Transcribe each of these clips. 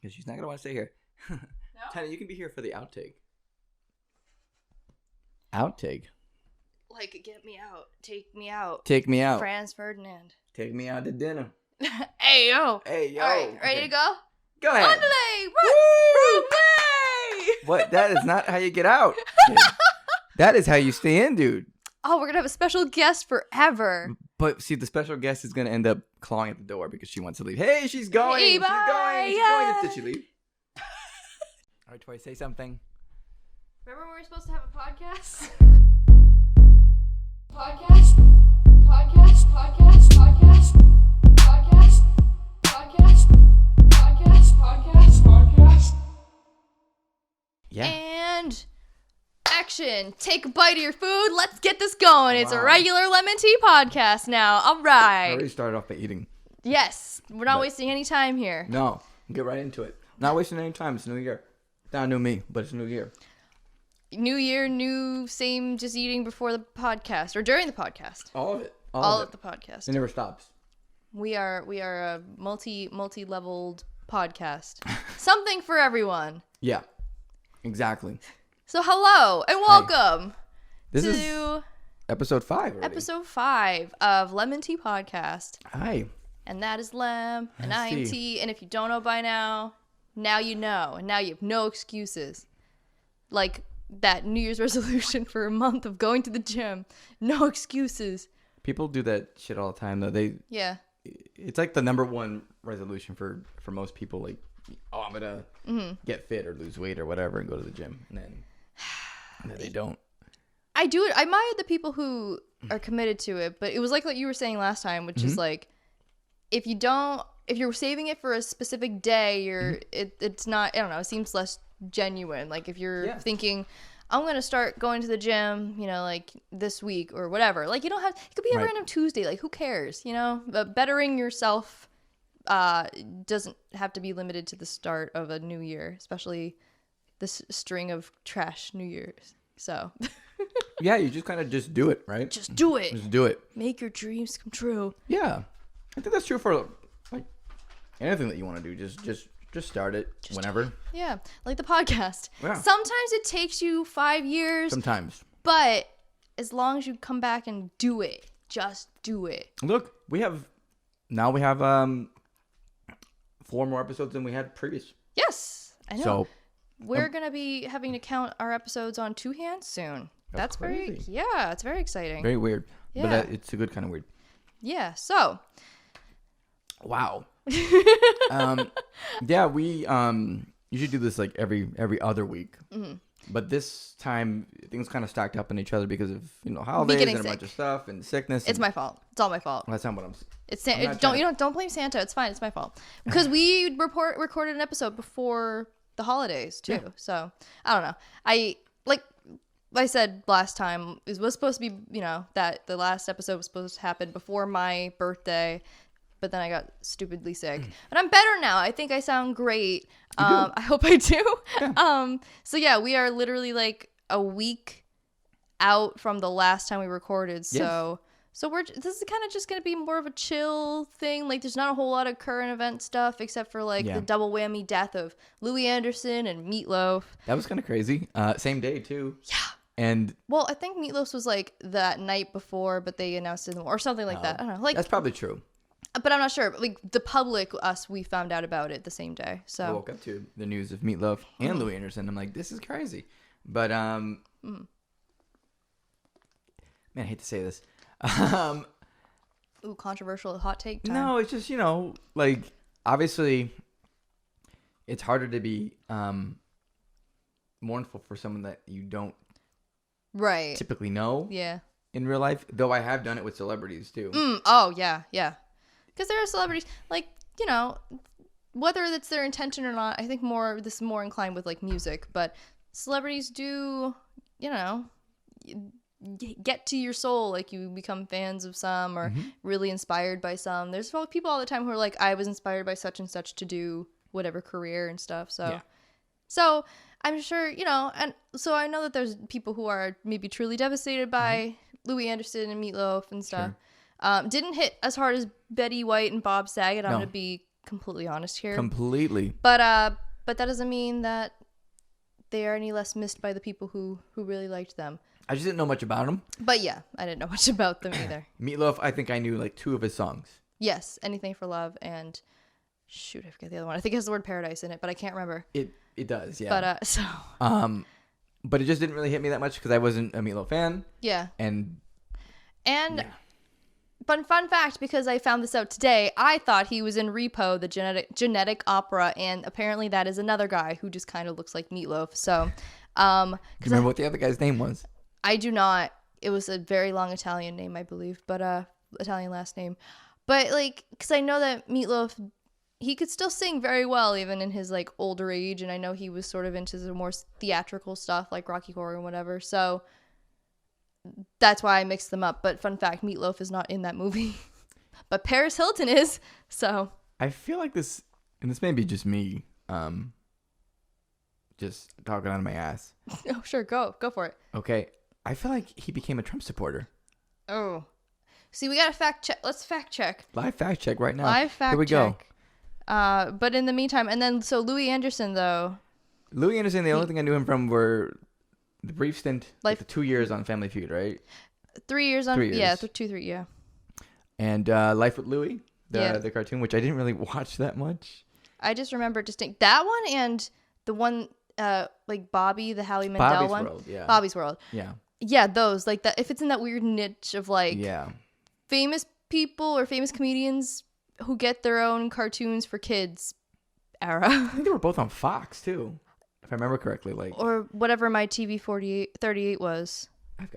Because she's not going to want to stay here. No? Tana, you can be here for the outtake. Outtake? Like, get me out. Take me out. Take me out. Franz Ferdinand. Take me out to dinner. Hey, yo. Hey, yo. All right, ready to go? Go ahead. Underlay. Run. What? That is not how you get out. That is how you stay in, dude. Oh, we're going to have a special guest forever. But see, the special guest is going to end up clawing at the door because she wants to leave. Hey, she's going. Hey, she's bye. going. She's Yeah. going. Did she leave? All right, Tory, say something. Remember when we were supposed to have a podcast? Podcast. Yeah. And action. Take a bite of your food. Let's get this going. It's a Wow. regular LEM'n'TEA podcast now. All I right. already started off by eating. Yes. We're not But- wasting any time here. No, get right into it. Not wasting any time. It's New Year. Not new me, but it's New Year. New year, new, same, just eating before the podcast or during the podcast. All of it. All of the podcast. It never stops. We are a multi-leveled podcast. Something for everyone. Yeah, exactly. So hello and welcome This to is episode 5 already. episode 5 of LEM'n'TEA Podcast. Hi. And that is Lem, and I I am see. T. And if you don't know by now you know. And now you have no excuses. Like that New Year's resolution for a month of going to the gym. No excuses. People do that shit all the time, though. Yeah. It's like the number one resolution for most people. Like, oh, I'm going to get fit or lose weight or whatever and go to the gym. And then they don't. I do it. I admire the people who are committed to it, but it was like what you were saying last time, which is like, if you're saving it for a specific day, it's not, I don't know, it seems less genuine. Like if you're thinking, I'm going to start going to the gym, like this week or whatever. Like it could be a random Tuesday. Like who cares, But bettering yourself doesn't have to be limited to the start of a new year, especially this string of trash New Year's. So Yeah, you just kind of just do it, right? just do it. Just do it. Make your dreams come true. Yeah. I think that's true for like anything that you want to do. Just start it whenever. Yeah, like the podcast. Yeah. Sometimes it takes you 5 years, Sometimes. but as long as you come back and do it, just do it. Look, we have 4 more episodes than we had previous. Yes, I know. So We're going to be having to count our episodes on 2 hands soon. That's very, crazy. it's very exciting. very weird. Yeah. But it's a good kind of weird. Yeah, so. Wow. Yeah, we usually do this like every other week. Mm-hmm. But this time things kind of stacked up on each other because of holidays and a bunch of stuff and sickness. It's my fault. It's all my fault. That's not what I'm. It's don't blame Santa. It's fine. It's my fault because we recorded an episode before the holidays too. Yeah. So I don't know. Like I said last time, it was supposed to be that the last episode was supposed to happen before my birthday. But then I got stupidly sick. But I'm better now. I think I sound great. I hope I do. Yeah. So yeah, we are literally like a week out from the last time we recorded. So this is kind of just gonna be more of a chill thing. Like there's not a whole lot of current event stuff except for like the double whammy death of Louis Anderson and Meatloaf. That was kind of crazy. Same day too. Yeah. And well, I think Meatloaf was like that night before, but they announced it or something like that. I don't know. Like that's probably true. But I'm not sure. But like the public, we found out about it the same day. So I woke up to the news of Meatloaf and Louis Anderson. I'm like, this is crazy. But man, I hate to say this. Ooh, controversial hot take time. No, it's just like obviously, it's harder to be mournful for someone that you don't typically know. Yeah. In real life, though, I have done it with celebrities too. Oh yeah. Because there are celebrities, like, whether that's their intention or not, I think this is more inclined with, like, music. But celebrities do, get to your soul. Like, you become fans of some or really inspired by some. There's people all the time who are like, I was inspired by such and such to do whatever career and stuff. So I'm sure, and so I know that there's people who are maybe truly devastated by Louis Anderson and Meatloaf and stuff. Sure. Didn't hit as hard as Betty White and Bob Saget. I'm going to be completely honest here. Completely. But that doesn't mean that they are any less missed by the people who really liked them. I just didn't know much about him. But yeah, I didn't know much about them either. Meatloaf, I think I knew like 2 of his songs. Yes, Anything for Love and shoot, I forget the other one. I think it has the word paradise in it, but I can't remember. It does, yeah. But so. But it just didn't really hit me that much because I wasn't a Meatloaf fan. Yeah. And. Yeah. But fun fact, because I found this out today, I thought he was in Repo, the genetic opera, and apparently that is another guy who just kind of looks like Meatloaf. So, do you remember what the other guy's name was? I do not. It was a very long Italian name, I believe, but Italian last name. But like, because I know that Meatloaf, he could still sing very well even in his like older age, and I know he was sort of into the more theatrical stuff like Rocky Horror and whatever. So. That's why I mixed them up. But fun fact, Meatloaf is not in that movie. But Paris Hilton is. So I feel like this, and this may be just me, just talking out of my ass. Oh, sure. Go for it. Okay. I feel like he became a Trump supporter. Oh. See, we got to fact check. Let's fact check. Live fact check right now. Live fact check. Here we go. But in the meantime, and then, so Louis Anderson, though. Louis Anderson, the only thing I knew him from were the brief stint, like the 2 years on Family Feud, right? 3 years on, 3 years. Yeah, 3, yeah. And Life with Louie, the cartoon, which I didn't really watch that much. I just remember that one and the one, like Bobby, the Howie Mandel one. World, yeah. Bobby's World. Yeah. Yeah, those, like that. If it's in that weird niche of like famous people or famous comedians who get their own cartoons for kids era. I think they were both on Fox too. If I remember correctly, like or whatever my TV 38 was.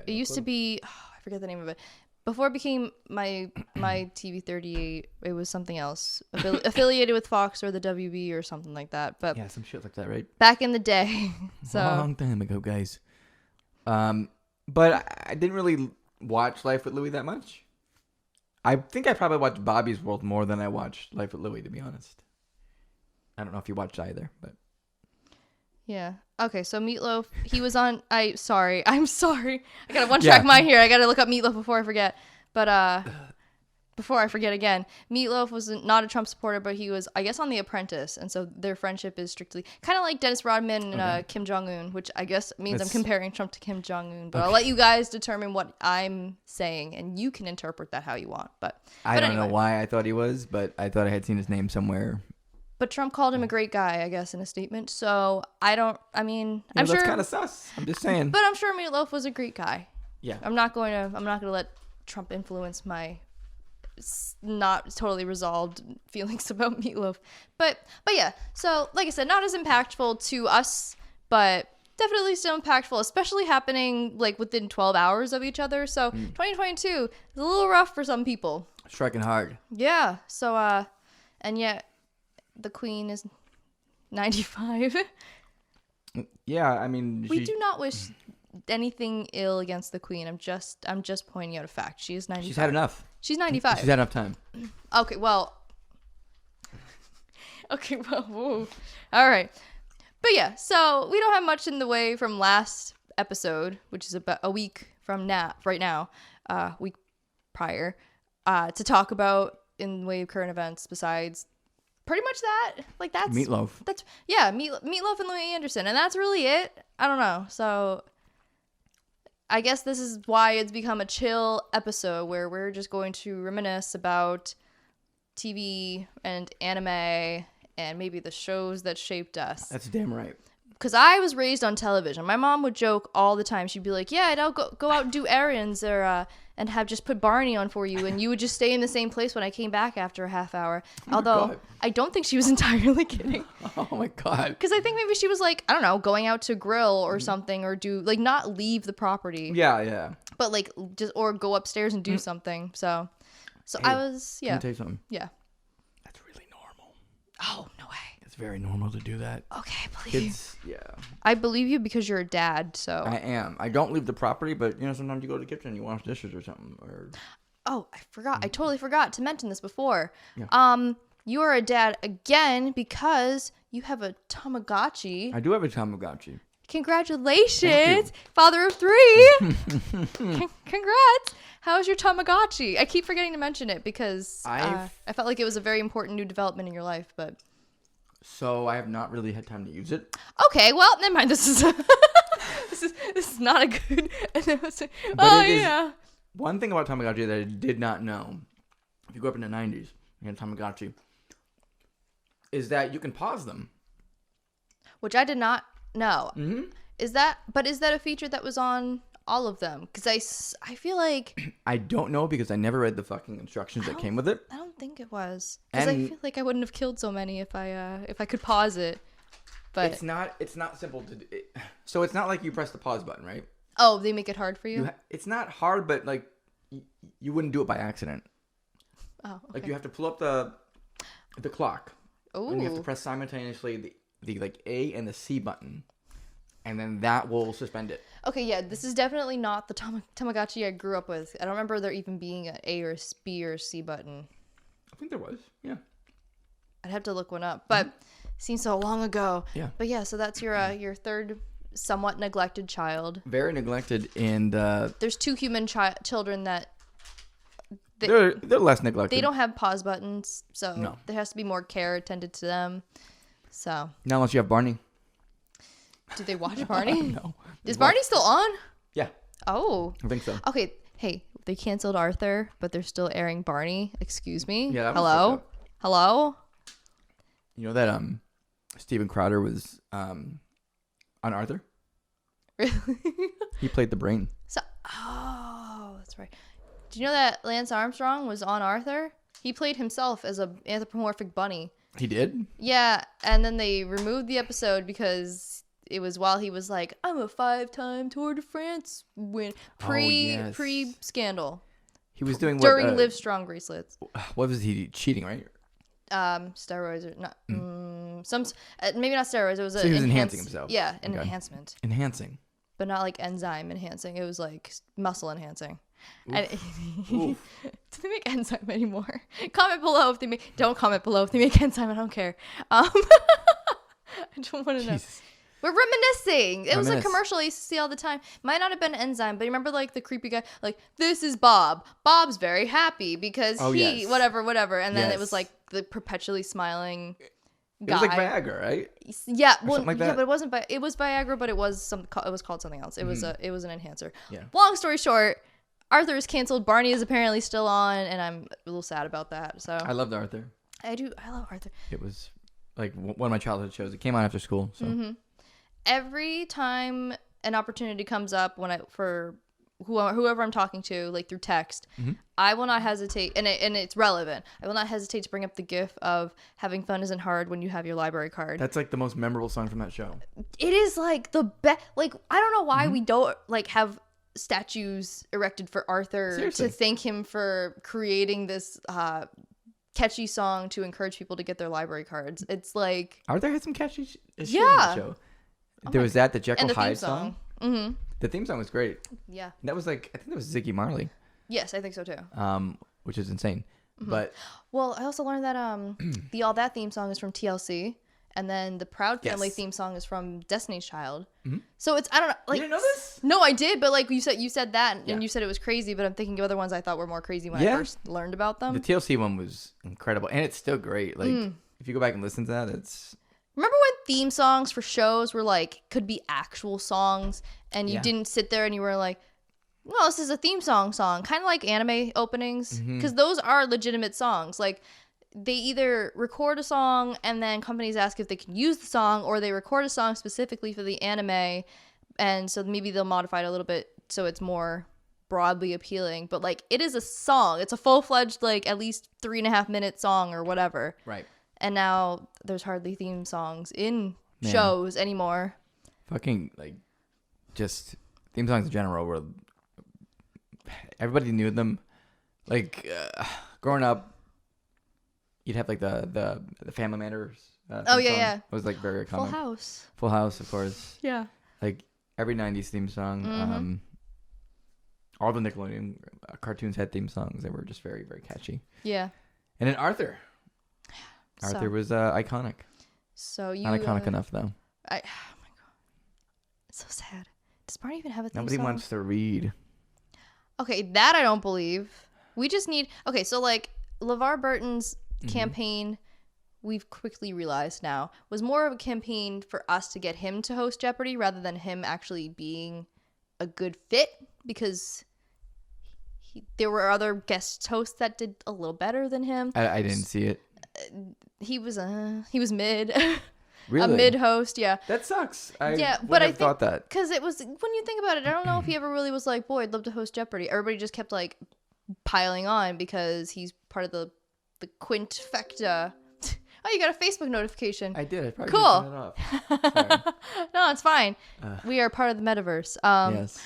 It used to be I forget the name of it. Before it became my TV 38, it was something else affiliated with Fox or the WB or something like that. But yeah, some shit like that, right? Back in the day, so long time ago, guys. But I didn't really watch Life with Louie that much. I think I probably watched Bobby's World more than I watched Life with Louie, to be honest. I don't know if you watched either, but. Yeah. Okay, so Meatloaf, he was on I'm sorry. I gotta one-track mind here. I gotta look up Meatloaf before I forget. But before I forget again, Meatloaf was not a Trump supporter, but he was, I guess, on The Apprentice, and so their friendship is strictly kind of like Dennis Rodman and Kim Jong-un, which I guess means I'm comparing Trump to Kim Jong-un, but I'll let you guys determine what I'm saying, and you can interpret that how you want. But I don't know why I thought he was, but I thought I had seen his name somewhere. But Trump called him a great guy, I guess, in a statement. So I'm sure that's kind of sus. I'm just saying. But I'm sure Meatloaf was a great guy. Yeah. I'm not going to let Trump influence my not totally resolved feelings about Meatloaf. But yeah. So like I said, not as impactful to us, but definitely still impactful, especially happening like within 12 hours of each other. So 2022 is a little rough for some people. Striking hard. Yeah. So and yet. The Queen is 95. Yeah, I mean, we do not wish anything ill against the Queen. I'm just pointing out a fact. She is 95. She's had enough. She's 95. She's had enough time. Okay, well. Whoa. All right. But yeah, so we don't have much in the way from last episode, which is about a week from right now, week prior, to talk about in the way of current events besides pretty much that. Like that's Meatloaf. Meatloaf and Louis Anderson, and that's really it. I don't know. So I guess this is why it's become a chill episode where we're just going to reminisce about TV and anime and maybe the shows that shaped us. That's damn right. Because I was raised on television. My mom would joke all the time. She'd be like, yeah, I'll go out and do errands or and have just put Barney on for you. And you would just stay in the same place when I came back after a half hour. Although I don't think she was entirely kidding. Oh, my God. Because I think maybe she was like, I don't know, going out to grill or something or do like not leave the property. Yeah. But like just or go upstairs and do something. So hey, I was, Can I tell you something? Yeah. That's really normal. Oh, no way. It's very normal to do that. Okay, please. Kids, yeah. I believe you because you're a dad, so. I am. I don't leave the property, but, sometimes you go to the kitchen and you wash dishes or something. Oh, I forgot. I totally forgot to mention this before. Yeah. You are a dad again because you have a Tamagotchi. I do have a Tamagotchi. Congratulations, father of 3. Congrats. how's your Tamagotchi? I keep forgetting to mention it because I felt like it was a very important new development in your life, but. So I have not really had time to use it. Okay, well, never mind. This is this is not a good. Yeah. One thing about Tamagotchi that I did not know, if you grew up in the 90s and had Tamagotchi, is that you can pause them. Which I did not know. Mm-hmm. Is that a feature that was on all of them? Because I feel like... I don't know because I never read the fucking instructions that came with it. I don't think it was. Because I feel like I wouldn't have killed so many if I could pause it. But it's not simple to do. So it's not like you press the pause button, right? Oh, they make it hard for you? It's not hard, but like you wouldn't do it by accident. Oh, okay. Like you have to pull up the clock. Ooh. And you have to press simultaneously the like A and the C button. And then that will suspend it. Okay, yeah, this is definitely not the Tamagotchi I grew up with. I don't remember there even being an A or a B or a C button. I think there was, yeah. I'd have to look one up, but seems so long ago. Yeah. But yeah, so that's your third somewhat neglected child. Very neglected, and there's two human children that they're less neglected. They don't have pause buttons, so no. There has to be more care attended to them. So not unless you have Barney. Do they watch Barney? No. Is Barney still on? Yeah. Oh. I think so. Okay. Hey, they canceled Arthur, but they're still airing Barney. Excuse me. Yeah. Hello. Hello. You know that Steven Crowder was on Arthur. Really? He played the brain. So that's right. Do you know that Lance Armstrong was on Arthur? He played himself as an anthropomorphic bunny. He did? Yeah, and then they removed the episode because it was while he was like, I'm a 5-time Tour de France win pre scandal. He was doing what during Livestrong bracelets. What was he cheating, right? Steroids or not? Some maybe not steroids. It was so he was enhancing himself. Yeah, an enhancement. Enhancing, but not like enzyme enhancing. It was like muscle enhancing. Oof. Do they make enzyme anymore? Comment below if they make. Don't comment below if they make enzyme. I don't care. I don't want to know. We're reminiscing. It was a commercial I used to see all the time. Might not have been enzyme, but you remember like the creepy guy, like, this is Bob. Bob's very happy because whatever. And then it was like the perpetually smiling guy. It was like Viagra, right? Yeah, well, like that. Yeah, but it wasn't. It was Viagra, but it was called something else. It was an enhancer. Yeah. Long story short, Arthur is canceled. Barney is apparently still on, and I'm a little sad about that. So I loved Arthur. I love Arthur. It was like one of my childhood shows. It came on after school. So every time an opportunity comes up for whoever I'm talking to, like through text, I will not hesitate, and it's relevant. I will not hesitate to bring up the gif of having fun isn't hard when you have your library card. That's like the most memorable song from that show. It is like the best. Like, I don't know why we don't like have statues erected for Arthur. Seriously. To thank him for creating this catchy song to encourage people to get their library cards. It's like Arthur had some catchy shit in the show. There was the Jekyll Hyde song. Mm-hmm. The theme song was great. Yeah. That was like, I think that was Ziggy Marley. Yes, I think so too. Which is insane. But well, I also learned that the All That theme song is from TLC, and then the Proud Family theme song is from Destiny's Child. So it's, I don't know, like, you didn't know this? No, I did, but like you said that, and you said it was crazy, but I'm thinking of other ones I thought were more crazy when I first learned about them. The TLC one was incredible, and it's still great. Like if you go back and listen to that, it's. Remember when theme songs for shows were like, could be actual songs, and you didn't sit there and you were like, well, this is a theme song, kind of like anime openings, because those are legitimate songs. Like, they either record a song and then companies ask if they can use the song, or they record a song specifically for the anime, and so maybe they'll modify it a little bit so it's more broadly appealing. But like, it is a song. It's a full-fledged, like, at least 3.5-minute song or whatever. Right. And now there's hardly theme songs in shows anymore. Fucking, like, just theme songs in general were, everybody knew them. Like, growing up, you'd have like the Family Matters. Oh yeah, yeah. It was like very common. Full House, of course. Yeah. Like every '90s theme song. All the Nickelodeon cartoons had theme songs that were just very, very catchy. Yeah. And then Arthur. Arthur was iconic. So you not iconic enough though. Oh my god, it's so sad. Does Barney even have a theme Nobody song? wants to read. Okay, that I don't believe. We just need... Okay, so, like, LeVar Burton's campaign, we've quickly realized now, was more of a campaign for us to get him to host Jeopardy rather than him actually being a good fit, because there were other guest hosts that did a little better than him. I didn't see it. He was mid. Really? A mid host, yeah. That sucks. I But I thought that. because it was, when you think about it, I don't know if he ever really was like, boy, I'd love to host Jeopardy. Everybody just kept like piling on because he's part of the quinfecta. Oh, you got a Facebook notification. I did. I probably Cool. turned it off. No, it's fine. We are part of the metaverse. Yes.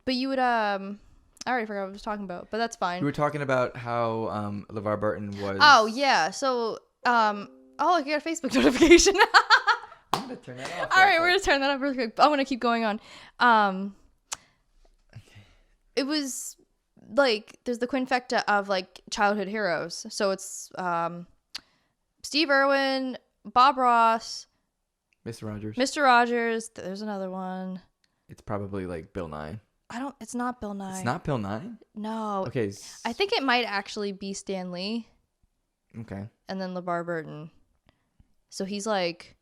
But you would I already forgot what I was talking about, but that's fine. We were talking about how LeVar Burton was. Oh yeah. So oh, you got a Facebook notification. I'm gonna turn that off. All right, we're gonna turn that off really quick. I'm gonna keep going on. It was like there's the quinfecta of like childhood heroes. So it's Steve Irwin, Bob Ross, Mr. Rogers. There's another one. It's probably like Bill Nye. It's not Bill Nye. It's not Bill Nye? No. Okay. I think it might actually be Stan Lee. Okay. And then LeVar Burton. So he's like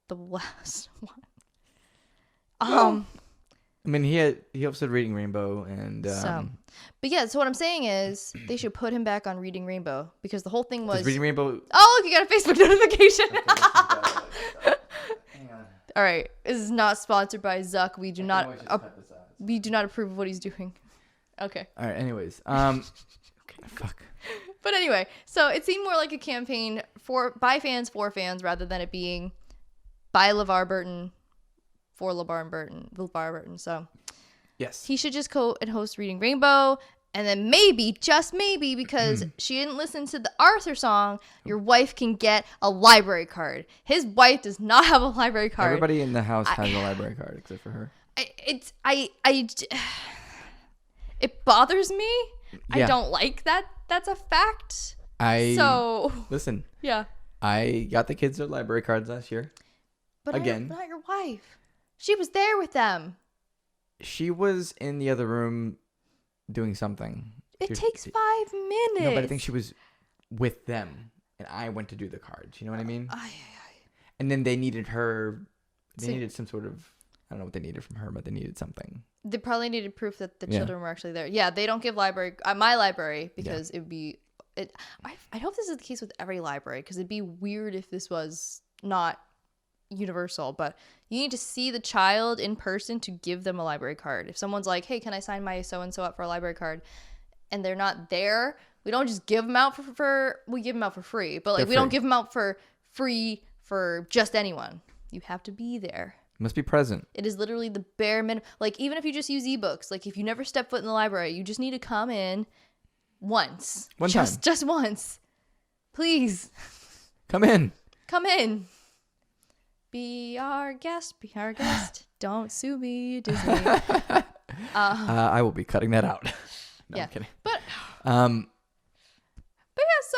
the last one. I mean, he also did Reading Rainbow and but yeah, so what I'm saying is they should put him back on Reading Rainbow because the whole thing was Reading Rainbow. Oh, look, you got a Facebook notification. Hang on. All right, this is not sponsored by Zuck. We do not cut this out. we do not approve of what he's doing. Okay. All right. Anyways, fuck. But anyway, so it seemed more like a campaign by fans for fans rather than it being by LeVar Burton for LeVar Burton. So Yes. he should just go and host Reading Rainbow, and then maybe, just maybe, because she didn't listen to the Arthur song, your wife can get a library card. His wife does not have a library card. Everybody in the house has a library card except for her. It bothers me. Yeah. I don't like that. That's a fact. Listen. Yeah. I got the kids their library cards last year. But Again. not your wife. She was there with them. She was in the other room doing something. It takes 5 minutes. No, but I think she was with them, and I went to do the cards. You know what I mean? And then they needed her. They needed some sort of. I don't know what they needed from her, but they needed something. They probably needed proof that the children were actually there. Yeah, they don't give my library because it would be. I hope this is the case with every library because it'd be weird if this was not universal, but you need to see the child in person to give them a library card. If someone's like, hey, can I sign my so-and-so up for a library card, and they're not there, we don't just give them out we give them out for free, but like we don't give them out for free for just anyone. You have to be there. Must be present. It is literally the bare minimum. Like, even if you just use ebooks, like if you never step foot in the library, you just need to come in once. One time. Just once. Please. Come in. Come in. Be our guest. Don't sue me, Disney. I will be cutting that out. No, yeah. I'm kidding. But yeah, so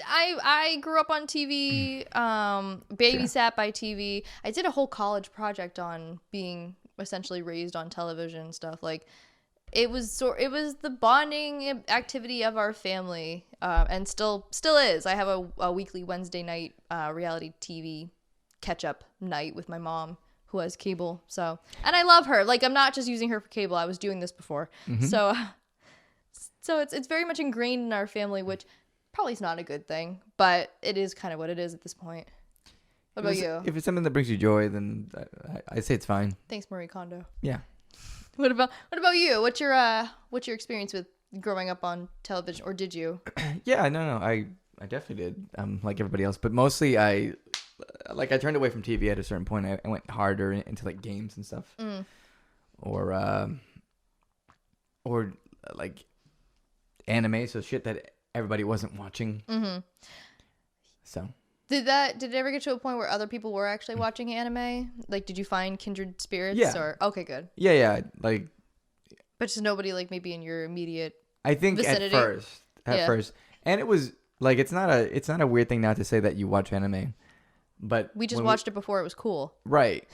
I grew up on TV, babysat by TV. I did a whole college project on being essentially raised on television and stuff. Like, it was the bonding activity of our family, and still is. I have a weekly Wednesday night reality TV catch-up night with my mom, who has cable. So, and I love her. Like, I'm not just using her for cable. I was doing this before. Mm-hmm. So it's very much ingrained in our family, which probably is not a good thing, but it is kind of what it is at this point. What about you? If it's something that brings you joy, then I say it's fine. Thanks, Marie Kondo. Yeah. What about you? What's your experience with growing up on television, or did you? Yeah, no, I definitely did. Like everybody else, but mostly I turned away from TV at a certain point. I went harder into like games and stuff, or like anime, so shit that everybody wasn't watching. Mm-hmm. So did it ever get to a point where other people were actually watching anime? Like, did you find kindred spirits? Yeah. Or okay, good. Yeah, like. But just nobody like maybe in your immediate. I think vicinity? At first, and it was like it's not a weird thing now to say that you watch anime, but we just watched it before it was cool. Right.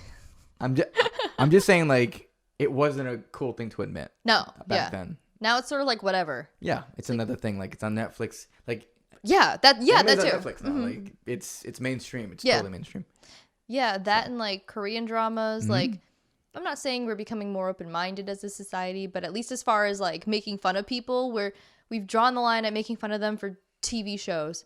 I'm just saying, like, it wasn't a cool thing to admit. No. Back then. Now it's sort of like whatever. Yeah, it's another thing. Like it's on Netflix. Like that too. On Netflix now. Like it's mainstream. It's totally mainstream. Yeah, that and like Korean dramas. Like I'm not saying we're becoming more open-minded as a society, but at least as far as like making fun of people, we've drawn the line at making fun of them for TV shows.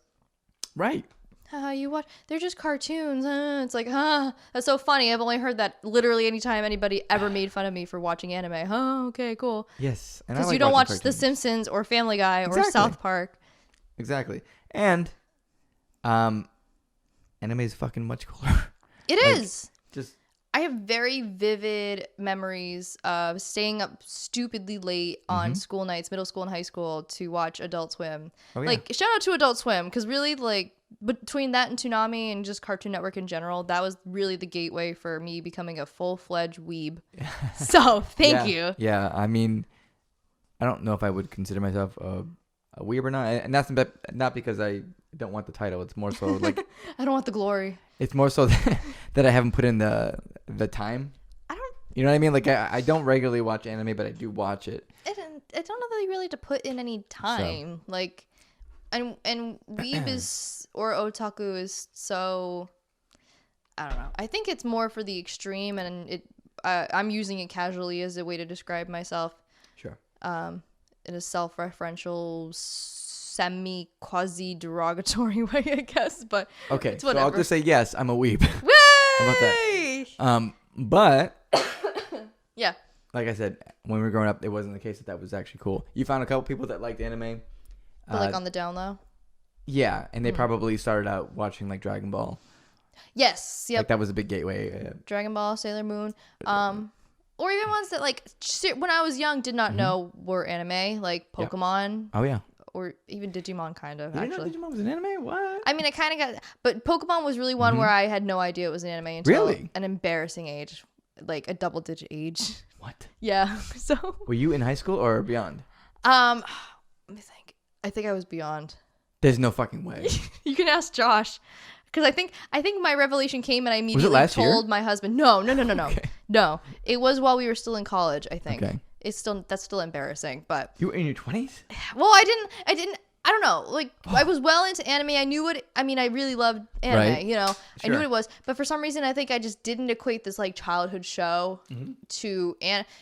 Right. You watch? They're just cartoons. It's like, that's so funny. I've only heard that literally anytime anybody ever made fun of me for watching anime. Okay, cool. Yes, because you don't watch cartoons. The Simpsons or Family Guy or South Park. Exactly, and anime is fucking much cooler. It is. Just I have very vivid memories of staying up stupidly late on school nights, middle school and high school, to watch Adult Swim. Oh, yeah. Like, shout out to Adult Swim, because really, like, between that and Toonami and just Cartoon Network in general, that was really the gateway for me becoming a full-fledged weeb. So, thank you. Yeah, I mean, I don't know if I would consider myself a weeb or not, and that's not because I don't want the title. It's more so like I don't want the glory. It's more so that I haven't put in the time. You know what I mean? Like I don't regularly watch anime, but I do watch it. I don't know that you really have to put in any time. So. Like, and weeb is or otaku is so. I don't know. I think it's more for the extreme, and I'm using it casually as a way to describe myself. Sure. In a self-referential, semi-quasi derogatory way, I guess. But okay, so I'll just say yes, I'm a weeb. Way! How about that? But yeah, like I said, when we were growing up, it wasn't the case that was actually cool. You found a couple people that liked anime, but like on the down low. Yeah, and they probably started out watching like Dragon Ball. Yes, yep. Like that was a big gateway. Dragon Ball, Sailor Moon, or even ones that like when I was young did not know were anime, like Pokemon. Yeah. Oh yeah. Or even Digimon, kind of. You didn't know Digimon was an anime? What? I mean, I kind of got, but Pokemon was really one where I had no idea it was an anime until an embarrassing age, like a double-digit age. What? Yeah. So. Were you in high school or beyond? Let me think. I think I was beyond. There's no fucking way. You can ask Josh, because I think my revelation came and I immediately told my husband. No. Okay. No, it was while we were still in college. I think. Okay. That's still embarrassing, but you were in your 20s? Well, I don't know. Like I was well into anime. I really loved anime, right. You know. Sure. I knew what it was, but for some reason I think I just didn't equate this like childhood show to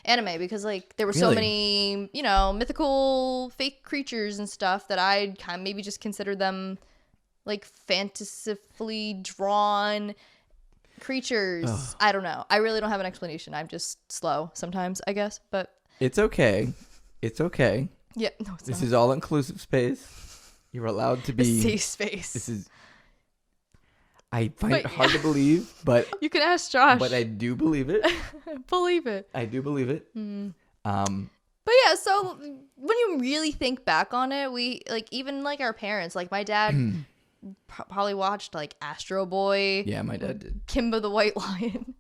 anime, because like there were so many, you know, mythical fake creatures and stuff that I kind of maybe just considered them like fantastically drawn creatures. Ugh. I don't know. I really don't have an explanation. I'm just slow sometimes, I guess, but it's okay. It's okay. Yeah, no, it's this not. Is all inclusive space. You're allowed to be a safe space. This is. I find it hard to believe, but you can ask Josh. But I do believe it. Believe it. I do believe it. But yeah, so when you really think back on it, we like even like our parents, like my dad probably watched like Astro Boy. Yeah, my dad did. Kimba the White Lion.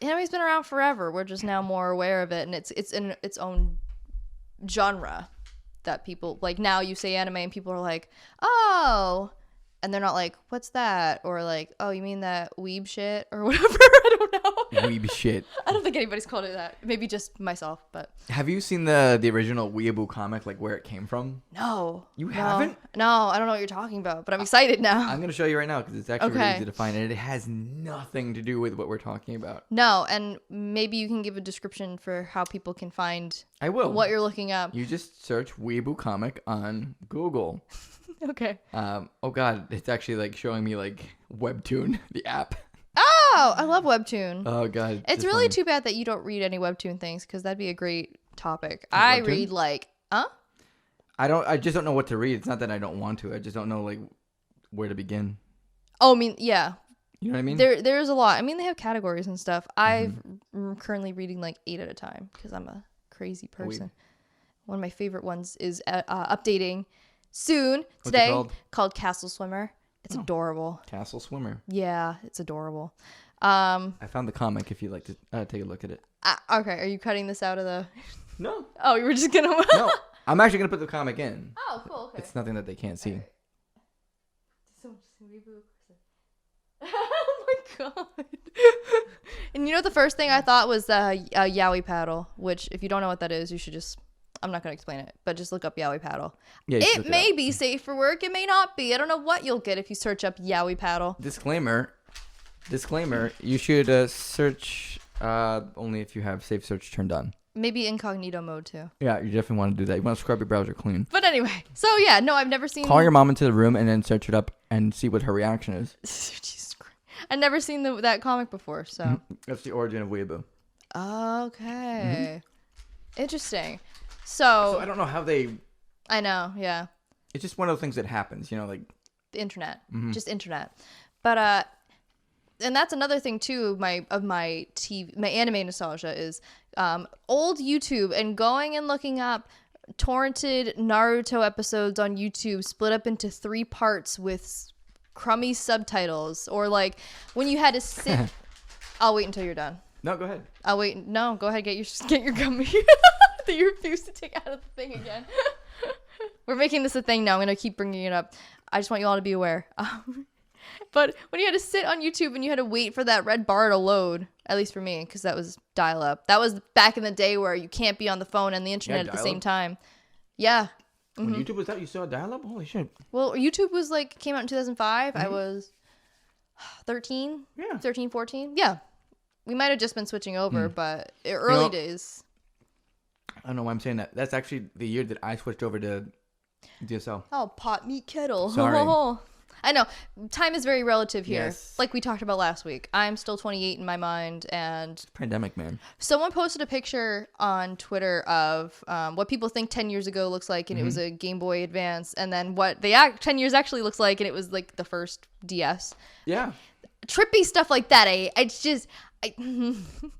Anime's been around forever. We're just now more aware of it, and it's in its own genre that people like. Now you say anime and people are like, oh, and they're not like, what's that? Or like, oh, you mean that weeb shit or whatever. I don't know. Weeb shit. I don't think anybody's called it that. Maybe just myself. But have you seen the original Weeaboo comic, like where it came from? No. You haven't? No, I don't know what you're talking about, but I'm excited now. I'm gonna show you right now because it's actually really easy to find, and it has nothing to do with what we're talking about. No, and maybe you can give a description for how people can find. I will. What you're looking up. You just search Weeaboo comic on Google. Okay. Oh god, it's actually like showing me like Webtoon, the app. Oh, I love Webtoon. Oh god, it's really funny. Too bad that you don't read any Webtoon things, because that'd be a great topic. I read like, I just don't know what to read. It's not that I don't want to. I just don't know like where to begin. Oh, I mean, yeah. You know what I mean? There's a lot. I mean, they have categories and stuff. I'm currently reading like 8 at a time because I'm a crazy person. One of my favorite ones is updating soon today called Castle Swimmer. It's adorable. Castle Swimmer. Yeah, it's adorable. I found the comic if you'd like to take a look at it. Okay, are you cutting this out of the... No. Oh, you were just going to... No, I'm actually going to put the comic in. Oh, cool, okay. It's nothing that they can't see. Right. Someone just going to reboot. Oh my god. And you know, the first thing I thought was the yaoi paddle, which if you don't know what that is, you should just, I'm not going to explain it, but just look up yaoi paddle. Yeah, it may be safe for work. It may not be. I don't know what you'll get if you search up yaoi paddle. Disclaimer, you should search only if you have safe search turned on. Maybe incognito mode too. Yeah, you definitely want to do that. You want to scrub your browser clean. But anyway, so yeah, no, I've never seen. Call your mom into the room and then search it up and see what her reaction is. Jesus Christ. I've never seen that comic before, so. That's the origin of Weeb. Okay. Interesting. So I don't know how they. I know, yeah. It's just one of those things that happens, you know, like the internet, just internet. But and that's another thing too. My anime nostalgia is old YouTube and going and looking up torrented Naruto episodes on YouTube split up into 3 parts with crummy subtitles, or like when you had to sit. I'll wait until you're done. No, go ahead. I'll wait. No, go ahead. Get your gummy that you refuse to take out of the thing again. We're making this a thing now. I'm gonna keep bringing it up. I just want you all to be aware. But when you had to sit on YouTube and you had to wait for that red bar to load, at least for me, because that was dial up. That was back in the day where you can't be on the phone and the internet at the same time. Yeah. When YouTube was out, you saw dial-up? Holy shit. Well, YouTube was like, came out in 2005. I was 13. Yeah. 13, 14. Yeah. We might have just been switching over, but early days. I don't know why I'm saying that. That's actually the year that I switched over to DSL. Oh, pot meat kettle. Sorry. I know. Time is very relative here. Yes. Like we talked about last week. I'm still 28 in my mind. And it's pandemic, man. Someone posted a picture on Twitter of what people think 10 years ago looks like. And it was a Game Boy Advance. And then what 10 years actually looks like. And it was like the first DS. Yeah. Trippy stuff like that. It's just... I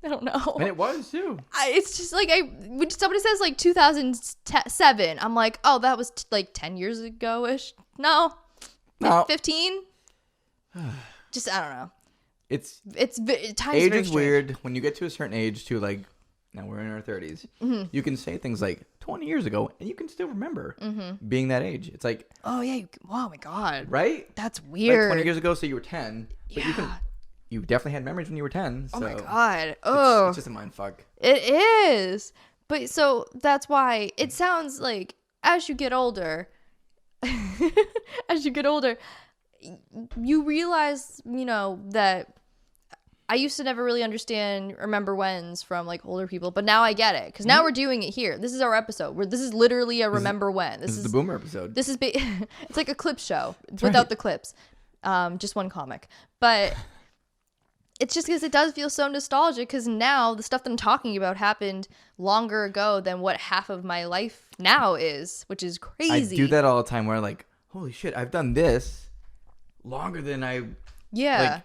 don't know. And it was too. It's just like when somebody says like 2007, I'm like, oh, that was like 10 years ago-ish. No. 15. Just I don't know. It's time's age very is weird when you get to a certain age too. Like now we're in our 30s. You can say things like 20 years ago, and you can still remember being that age. It's like, oh yeah, oh my god, right? That's weird. Like 20 years ago, so you were 10, but you definitely had memories when you were 10. So oh my god. It's just a mind fuck. It is. But so that's why it sounds like as you get older, you realize, you know, that I used to never really remember whens from like older people, but now I get it because now we're doing it here. This is our episode where this is literally a remember when. This is the boomer episode. This is it's like a clip show without the clips, just one comic, but. It's just because it does feel so nostalgic because now the stuff that I'm talking about happened longer ago than what half of my life now is, which is crazy. I do that all the time where like, holy shit, I've done this longer than I... Yeah. Like,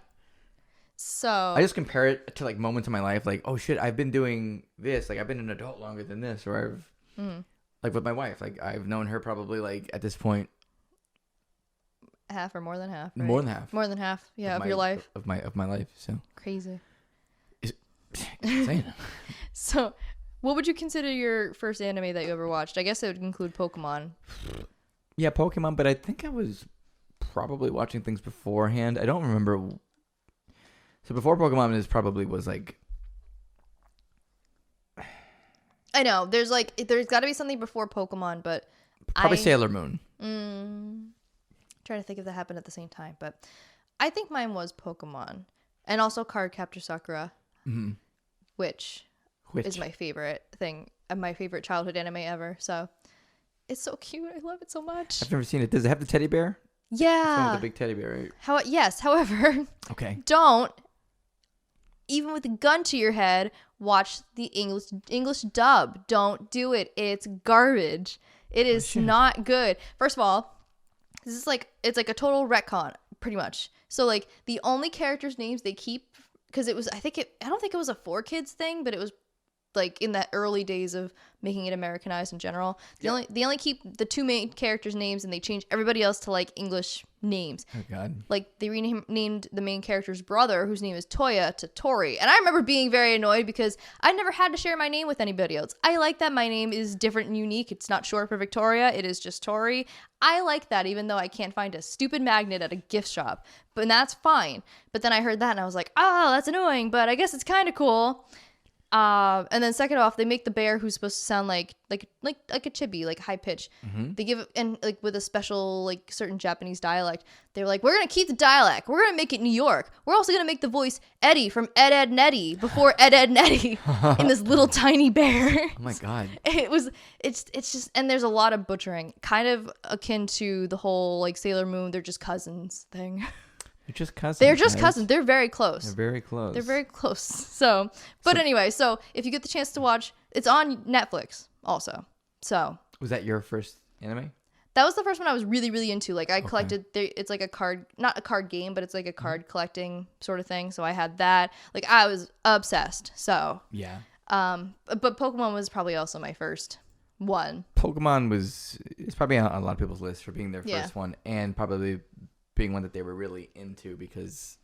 so... I just compare it to like moments in my life like, oh shit, I've been doing this. Like I've been an adult longer than this. Or I've... Like with my wife, like I've known her probably like at this point... Half or more than half, right? More than half. Yeah, of your life. Of my life, so. Crazy. It's insane. So, what would you consider your first anime that you ever watched? I guess it would include Pokemon. Yeah, Pokemon, but I think I was probably watching things beforehand. I don't remember. So before Pokemon was like... I know, there's got to be something before Pokemon, but probably Sailor Moon. Trying to think if that happened at the same time, but I think mine was Pokemon and also Card Captor Sakura, which is my favorite thing, my favorite childhood anime ever. So it's so cute. I love it so much. I've never seen it. Does it have the teddy bear? Yeah, with the big teddy bear, right? Yes. However, okay. Don't, even with a gun to your head, watch the English dub. Don't do it. It's garbage. It is not good. First of all. This is like, it's like a total retcon, pretty much. So like the only characters' names they keep, because it was, I don't think it was a 4Kids thing, but it was like in the early days of making it Americanized in general. They only keep the 2 main characters' names and they change everybody else to like English names. Oh God. Like they renamed the main character's brother, whose name is Toya, to Tory. And I remember being very annoyed because I never had to share my name with anybody else. I like that my name is different and unique. It's not short for Victoria. It is just Tory. I like that, even though I can't find a stupid magnet at a gift shop. But that's fine. But then I heard that and I was like, oh, that's annoying, but I guess it's kind of cool. And then second off, they make the bear who's supposed to sound like a chibi, like high pitch. Mm-hmm. They give it, and like with a special like certain Japanese dialect. They're like, we're gonna keep the dialect. We're gonna make it New York. We're also gonna make the voice Eddie from Ed Ed Nettie before Ed Ed Nettie in this little tiny bear. Oh my God. It's just, and there's a lot of butchering, kind of akin to the whole like Sailor Moon. They're just cousins thing. They're just cousins. They're just guys. cousins. They're very close. They're very close. They're very close. So, but anyway, so if you get the chance to watch, it's on Netflix also. So Was that your first anime? that was the first one I was really, really into. Like I collected, it's like a card, not a card game, but it's like a card collecting sort of thing. So I had that. Like I was obsessed. So, Yeah. but Pokemon was probably also my first one. Pokemon it's probably on a lot of people's list for being their first Yeah. one, and probably being one that they were really into because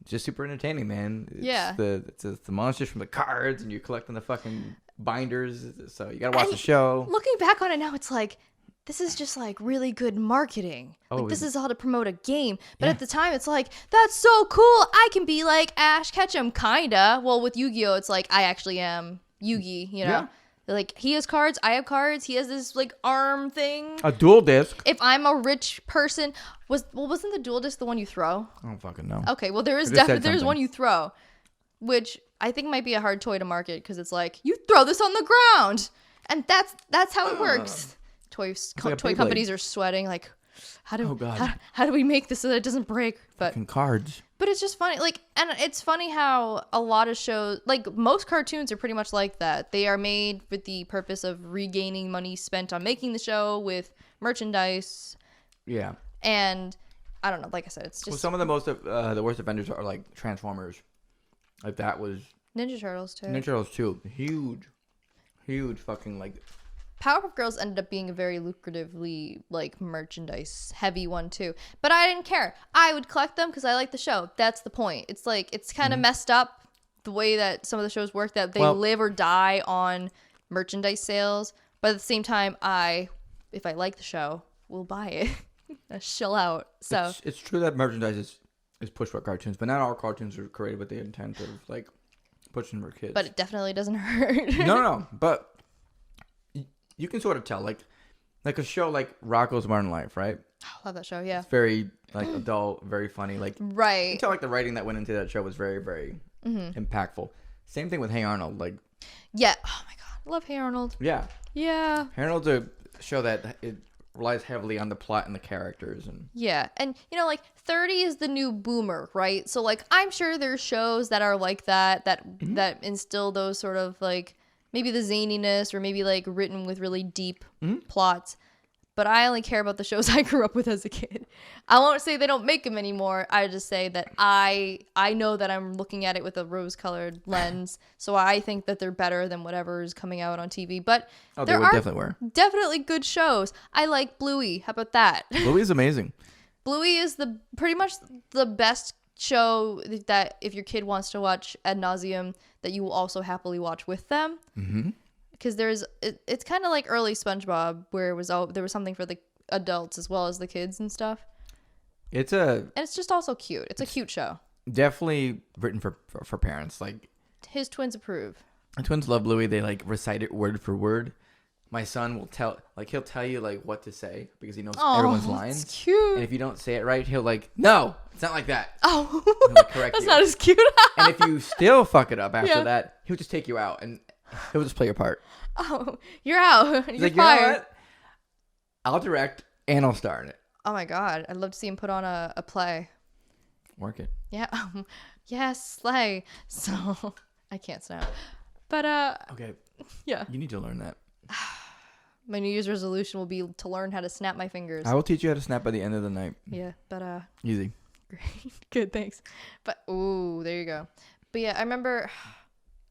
it's just super entertaining, man. It's the monsters from the cards, and you're collecting the fucking binders. So you gotta watch the show. Looking back on it now, it's like, this is just like really good marketing. Oh, Like this is is all to promote a game. But Yeah. at the time, it's like, that's so cool. I can be like Ash Ketchum, kinda. Well, with Yu-Gi-Oh, it's like I actually am Yugi, you know? Yeah. Like he has cards, I have cards. He has this like arm thing. A dual disc. If I'm a rich person, wasn't the dual disc the one you throw? I don't fucking know. Okay, well there is I just said definitely there's something. one you throw, which I think might be a hard toy to market because it's like you throw this on the ground, and that's how it works. Toy like a toy Beyblade. companies are sweating like, Oh, God. how do we make this so that it doesn't break? But Fucking cards. it's just funny, like, and it's funny how a lot of shows, like most cartoons, are pretty much like that. They are made with the purpose of regaining money spent on making the show with merchandise, Yeah. and I don't know. Like I said, it's Well, just some of the worst offenders are like Transformers. Like that was Ninja Turtles too. Ninja Turtles too. Huge fucking like. Powerpuff Girls ended up being a very lucratively like merchandise heavy one too, but I didn't care. I would collect them because I like the show. That's the point. It's like it's kind of messed up the way that some of the shows work, that they live or die on merchandise sales. But at the same time, if I like the show, will buy it. I shill out. So It's true that merchandise is pushed for cartoons, but not all cartoons are created with the intent of like pushing for kids. but it definitely doesn't hurt. no, but you can sort of tell, like a show like Rocko's Modern Life, right? I love that show. Yeah. It's very like adult, very funny. Like you Right. can tell like the writing that went into that show was very, very impactful. Same thing with Hey Arnold. Like Yeah. Oh my god, I love Hey Arnold. yeah, Yeah. Hey Arnold's a show that it relies heavily on the plot and the characters, and Yeah, and like 30 is the new boomer, right? So like I'm sure there's shows that are like that instill those sort of like maybe the zaniness or maybe like written with really deep plots. But I only care about the shows I grew up with as a kid. I won't say they don't make them anymore. I just say that I know that I'm looking at it with a rose-colored lens, so I think that they're better than whatever is coming out on TV. But they there would are definitely were. definitely good shows. I like Bluey. How about that? Louis amazing. Bluey is pretty much the best show that if your kid wants to watch ad nauseum, that you will also happily watch with them. Mm-hmm. Because it's kind of like early SpongeBob, where there was something for the adults as well as the kids and stuff. And it's just also cute. It's a cute show. definitely written for parents. Like His twins approve. my twins love Louis. They like recite it word for word. My son will he'll tell you like what to say because he knows everyone's lines. That's cute. And if you don't say it right, he'll like, no, it's not like that. Oh, He'll, like, correct that's you. not as cute. And if you still fuck it up after Yeah. that, he'll just take you out and he'll just play your part. Oh, you're out. He's You're like, you know fired. what? I'll direct and I'll star in it. Oh my god, I'd love to see him put on a play. Work it. Yeah. Yes, slay. So I can't snap. But Okay, yeah. you need to learn that. My New Year's resolution will be to learn how to snap my fingers. I will teach you how to snap by the end of the night. Yeah, but Easy. great. Good, thanks. But ooh, there you go. But yeah, I remember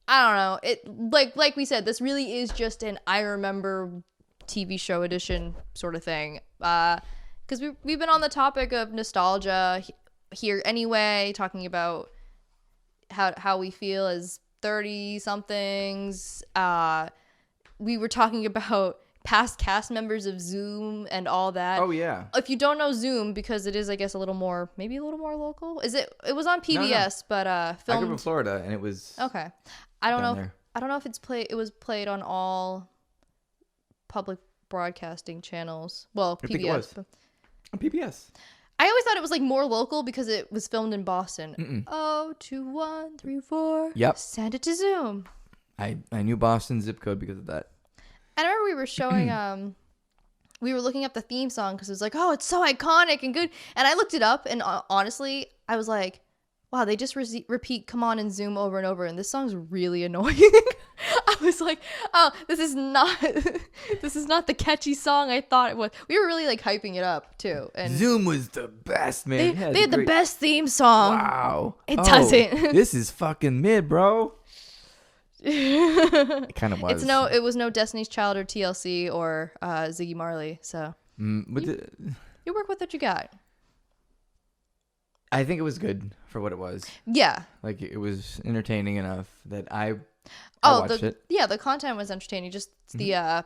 I don't know. It like we said, this really is just an I remember TV show edition sort of thing. because we've been on the topic of nostalgia here anyway, talking about how we feel as 30 somethings. We were talking about past cast members of Zoom and all that. Oh yeah. If you don't know Zoom, because it is, I guess, maybe a little more local. It was on PBS, but filmed. I grew up in Florida, and it was Okay. I don't know. there. I don't know if it was played on all public broadcasting channels. Well, I PBS. think it was. But On PBS. I always thought it was like more local because it was filmed in Boston. Mm-mm. Oh, 2-1-3-4. Yep. Send it to Zoom. I knew Boston's zip code because of that. I remember we were showing we were looking up the theme song because it was like, oh, it's so iconic and good. And I looked it up, and honestly, I was like, wow, they just repeat "Come On" and "Zoom" over and over, and this song's really annoying. I was like, oh, this is not the catchy song I thought it was. We were really like hyping it up too. And Zoom was the best, man. they had the best theme song. Wow. It doesn't. This is fucking mid, bro. It kind of was. It was no Destiny's Child or TLC or Ziggy Marley. So you work with what you got. I think it was good for what it was. Yeah. Like, it was entertaining enough that I watched it. Yeah, the content was entertaining. Just the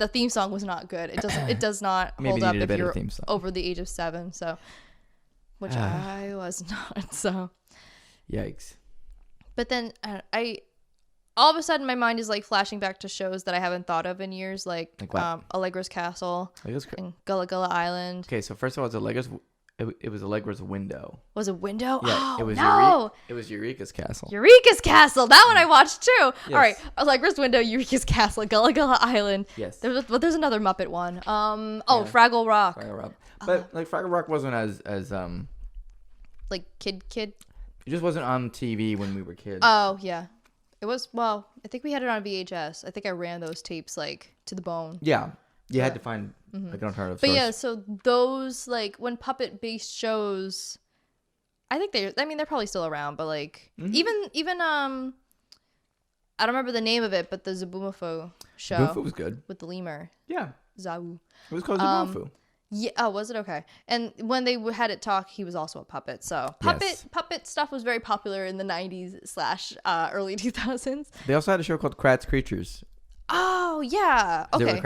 theme song was not good. It does not hold up if you're over the age of 7. So, which I was not. So, yikes. But then I all of a sudden my mind is like flashing back to shows that I haven't thought of in years, like Allegra's Castle and Gullah Gullah Island. Okay, so first of all, it was Allegra's Window. Was it Window? Yeah, oh, it was no. It was Eureka's Castle. Eureka's Castle. That one I watched too. Yes. All right, Allegra's Window, Eureka's Castle, Gullah Gullah Island. Yes. There's another Muppet one. Fraggle Rock. Fraggle Rock. But like Fraggle Rock wasn't as like kid. It just wasn't on TV when we were kids. Oh yeah, it was. Well, I think we had it on VHS. I think I ran those tapes like to the bone. Yeah, you had to find like an alternative source. But yeah, so those like when puppet based shows, I think they're probably still around. But like even I don't remember the name of it, but the Zaboomafoo show. Zaboomafoo was good with the lemur. Yeah, Zawu. it was called Zaboomafoo. Yeah. Oh, was it? Okay. And when they had it talk, he was also a puppet. So puppet stuff was very popular in the 90s / early 2000s. They also had a show called Kratts Creatures. Oh yeah. Okay.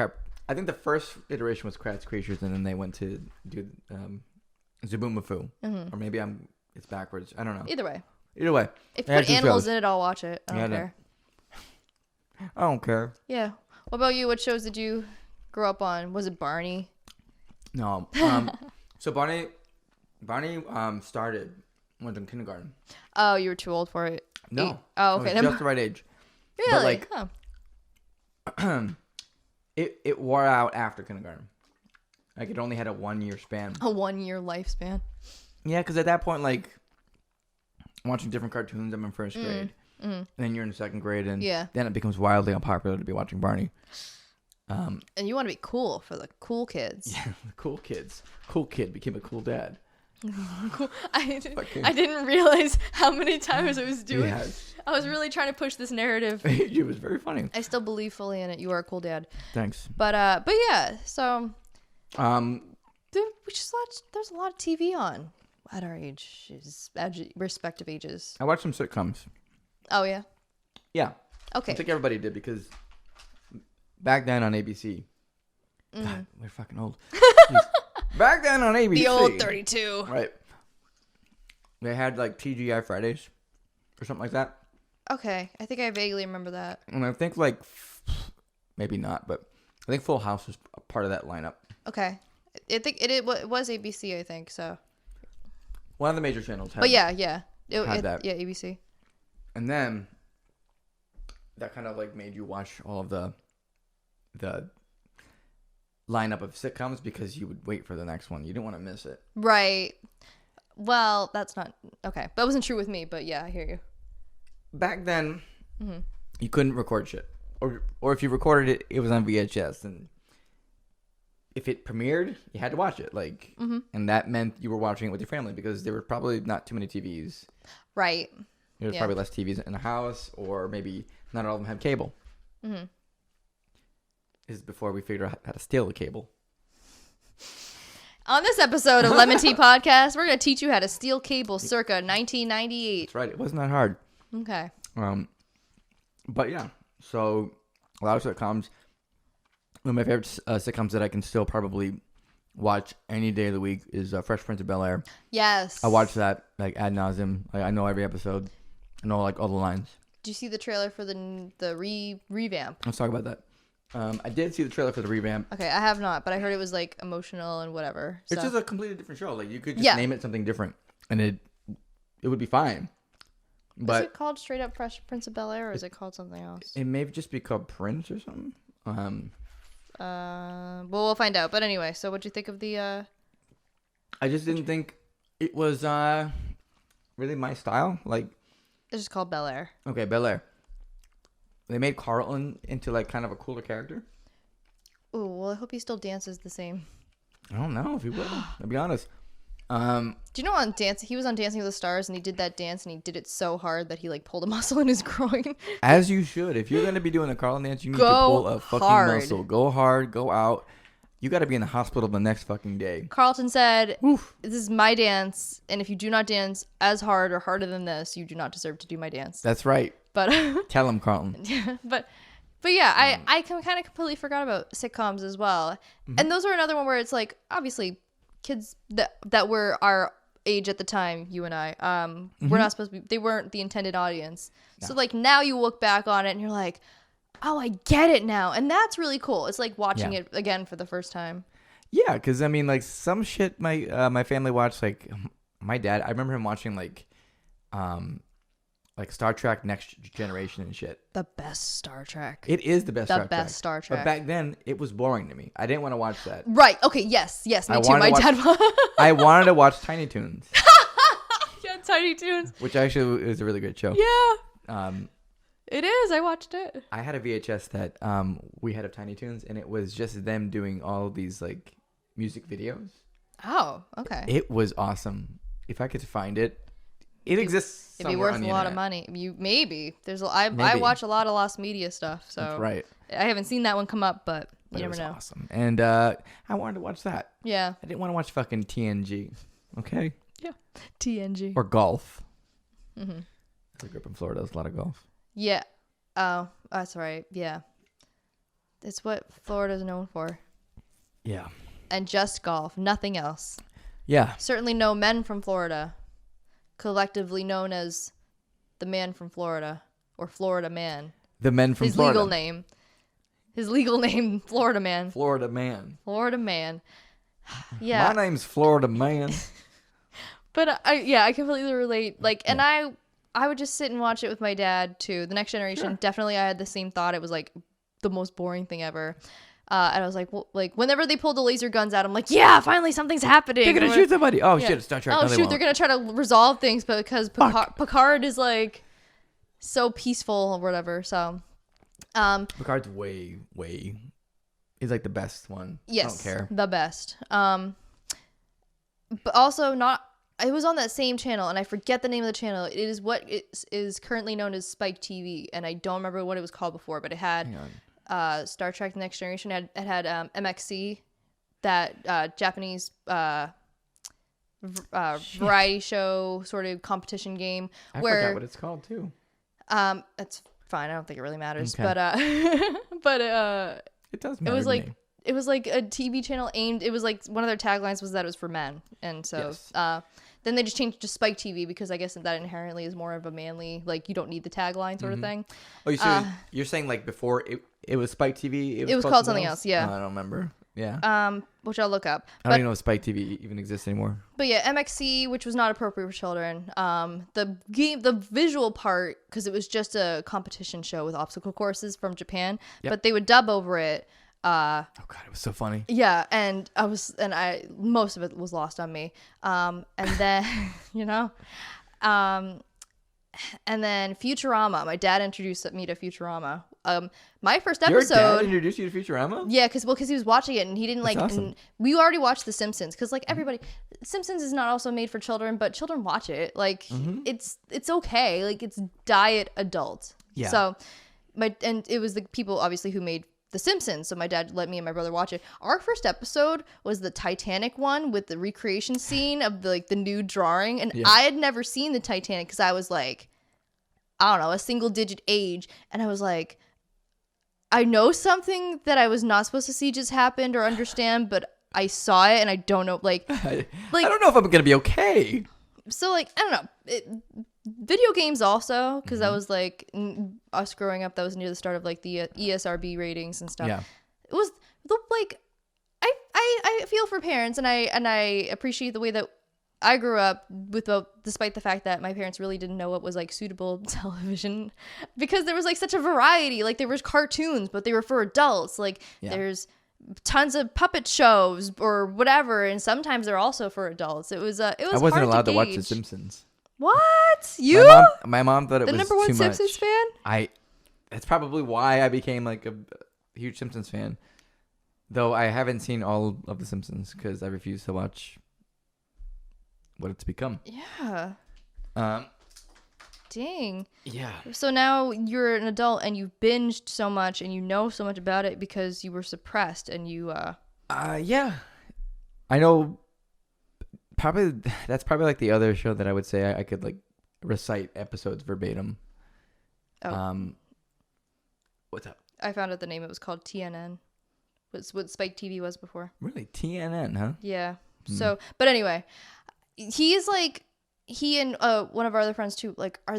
I think the first iteration was Kratts Creatures, and then they went to do Zaboomafoo. Or maybe it's backwards. I don't know. Either way. If If you put animals in it, I'll watch it. I don't care. I don't care. Yeah. What about you? What shows did you grow up on? Was it Barney? No. So Barney started when I was in kindergarten. Oh, you were too old for it. No. Oh, okay. I was just the right age. Really? But like, it wore out after kindergarten. Like, it only had a 1-year span. A 1-year lifespan. Yeah, because at that point, like, watching different cartoons, I'm in first grade. And then you're in second grade, and then it becomes wildly unpopular to be watching Barney. And you want to be cool for the cool kids. Yeah, the cool kids. Cool kid became a cool dad. I didn't realize how many times I was doing. Yeah. I was really trying to push this narrative. It was very funny. I still believe fully in it. You are a cool dad. Thanks. But yeah. So there's a lot of TV on at our respective ages. I watched some sitcoms. Oh yeah. Yeah. Okay. I think everybody did, because back then on ABC. God, we're fucking old. Back then on ABC. The old 32. Right. They had like TGI Fridays or something like that. Okay. I think I vaguely remember that. And I think like, maybe not, but I think Full House was a part of that lineup. Okay. I think it was ABC, I think, so. One of the major channels had. But yeah. Had that. Yeah, ABC. And then that kind of like made you watch all of the lineup of sitcoms, because you would wait for the next one. You didn't want to miss it. Right. Well, that's not okay. That wasn't true with me, but yeah, I hear you. Back then, you couldn't record shit, or if you recorded it, it was on VHS, and if it premiered, you had to watch it. Like, and that meant you were watching it with your family, because there were probably not too many TVs. Right. There was probably less TVs in the house, or maybe not all of them had cable. This is before we figured out how to steal the cable. On this episode of LEMTEA Podcast, we're going to teach you how to steal cable circa 1998. That's right. It wasn't that hard. Okay. But yeah, so a lot of sitcoms. One of my favorite sitcoms that I can still probably watch any day of the week is Fresh Prince of Bel-Air. Yes. I watch that like ad nauseum. Like, I know every episode. I know like all the lines. Did you see the trailer for the revamp? Let's talk about that. I did see the trailer for the revamp. Okay, I have not, but I heard it was like emotional and whatever. So. It's just a completely different show. Like you could just name it something different, and it would be fine. But is it called straight up Fresh Prince of Bel-Air, or is it called something else? It may just be called Prince or something. Well, we'll find out. But anyway, so what'd you think of the? I just didn't think it was really my style. Like it's just called Bel-Air. Okay, Bel-Air. They made Carlton into like kind of a cooler character. Oh, well, I hope he still dances the same. I don't know if he will. I'll be honest. Do you know on he was on Dancing with the Stars and he did that dance and he did it so hard that he like pulled a muscle in his groin. As you should. If you're going to be doing a Carlton dance, you need to pull a fucking muscle. Go hard, go out. You got to be in the hospital the next fucking day. Carlton said, "This is my dance, and if you do not dance as hard or harder than this, you do not deserve to do my dance." That's right. But tell him, Carlton. but yeah, I kind of completely forgot about sitcoms as well, and those were another one where it's like obviously kids that were our age at the time, you and I, we're not supposed to be. They weren't the intended audience. No. So like now you look back on it and you're like, oh, I get it now, and that's really cool. It's like watching it again for the first time. Yeah, because I mean, like some shit my family watched. Like my dad, I remember him watching like Star Trek Next Generation and shit. The best Star Trek. It is the best Star Trek. The best Star Trek. But back then, it was boring to me. I didn't want to watch that. Right. Okay. Yes. Me too. My dad. I wanted to watch Tiny Toons. Yeah, Tiny Toons. Which actually is a really good show. Yeah. It is. I watched it. I had a VHS that we had of Tiny Toons, and it was just them doing all these like music videos. Oh, okay. It was awesome. If I could find it. It exists. It'd be worth a lot of money. Maybe I watch a lot of lost media stuff, so that's right. I haven't seen that one come up, but you never know. Awesome, and I wanted to watch that. Yeah, I didn't want to watch fucking TNG. Okay. Yeah, TNG or golf. I grew up in Florida. There's a lot of golf. Yeah. Oh, that's right. Yeah, it's what Florida's known for. Yeah. And just golf, nothing else. Yeah. Certainly no men from Florida. Collectively known as the man from Florida or Florida man. The men from Florida. His legal name, Florida man. Florida man. Florida man. Yeah. My name's Florida man. But I completely relate. Like, and I would just sit and watch it with my dad too. The Next Generation, definitely I had the same thought. It was like the most boring thing ever. And I was like, well, like whenever they pulled the laser guns out, I'm like, yeah, finally something's happening. They're gonna shoot somebody. Oh shit, it's Star Trek. Oh shoot, they're gonna try to resolve things, but because Picard is like so peaceful or whatever. So, Picard's way. He's like the best one. Yes, I don't care. The best. But also not. It was on that same channel, and I forget the name of the channel. It is what is currently known as Spike TV, and I don't remember what it was called before, but it had. Hang on. Star Trek: The Next Generation had MXC, that Japanese variety show sort of competition game. I forgot what it's called too. It's fine. I don't think it really matters. Okay. But it does matter. It was like a TV channel aimed. It was like one of their taglines was that it was for men, and so then they just changed to Spike TV because I guess that inherently is more of a manly, like you don't need the tagline sort of thing. Oh, so you're saying like before it was Spike TV? It was called something else. Yeah. Oh, I don't remember. Yeah. Which I'll look up. I don't even know if Spike TV even exists anymore. But yeah, MXC, which was not appropriate for children. The visual part, because it was just a competition show with obstacle courses from Japan, but they would dub over it. Oh god, it was so funny. Yeah, and most of it was lost on me. And then and then Futurama. My dad introduced me to Futurama. My first episode. Your dad introduced you to Futurama? Yeah, because he was watching it and he didn't like. Awesome. And we already watched The Simpsons because like everybody, Simpsons is not also made for children, but children watch it. Like it's okay. Like it's diet adult. Yeah. So it was the people obviously who made The Simpsons. So my dad let me and my brother watch it. Our first episode was the Titanic one with the recreation scene of the nude drawing. And I had never seen the Titanic because I was like, I don't know, a single digit age. And I was like, I know something that I was not supposed to see just happened or understand, but I saw it and I don't know, like I don't know if I'm going to be okay. So, like, I don't know. Video games also, because that was like us growing up. That was near the start of like the ESRB ratings and stuff. Yeah. It was like I feel for parents, and I appreciate the way that I grew up despite the fact that my parents really didn't know what was like suitable television, because there was like such a variety. Like there was cartoons, but they were for adults. Like there's tons of puppet shows or whatever, and sometimes they're also for adults. It was I wasn't hard allowed to gauge. watch The Simpsons. What? You? My mom thought it was too much. The number one Simpsons fan? That's probably why I became like a huge Simpsons fan. Though I haven't seen all of The Simpsons because I refuse to watch what it's become. Yeah. Dang. Yeah. So now you're an adult and you've binged so much and you know so much about it because you were suppressed and you yeah. I know that's probably like the other show that I would say I could like recite episodes verbatim. Oh. What's up? I found out the name. It was called TNN. Was what Spike TV was before. Really? TNN, huh? Yeah. So, but anyway, he and one of our other friends too, like, are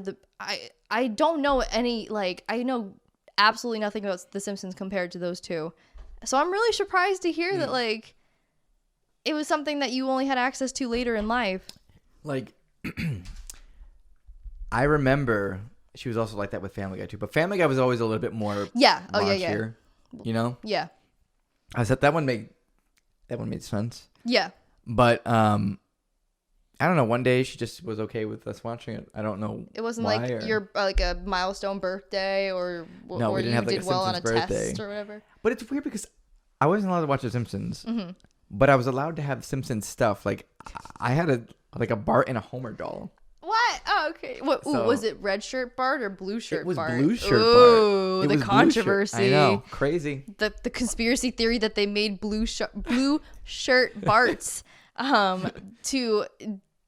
I don't know any, like, I know absolutely nothing about The Simpsons compared to those two. So I'm really surprised to hear that, like, it was something that you only had access to later in life. Like, I remember she was also like that with Family Guy too, but Family Guy was always a little bit more raunchier, you know? Yeah. I said that one made sense. Yeah. But I don't know. One day she just was okay with us watching it. I don't know. It wasn't why, like your like a milestone birthday or we or didn't you have like did a well on a Simpsons birthday. test or whatever. But it's weird because I wasn't allowed to watch The Simpsons, but I was allowed to have Simpsons stuff. Like I had a Bart and a Homer doll. What? Oh, okay. What? Ooh, was it red shirt Bart or blue shirt Bart? It was blue shirt Bart. Ooh, the controversy. I know, crazy. The conspiracy theory that they made blue shirt Barts to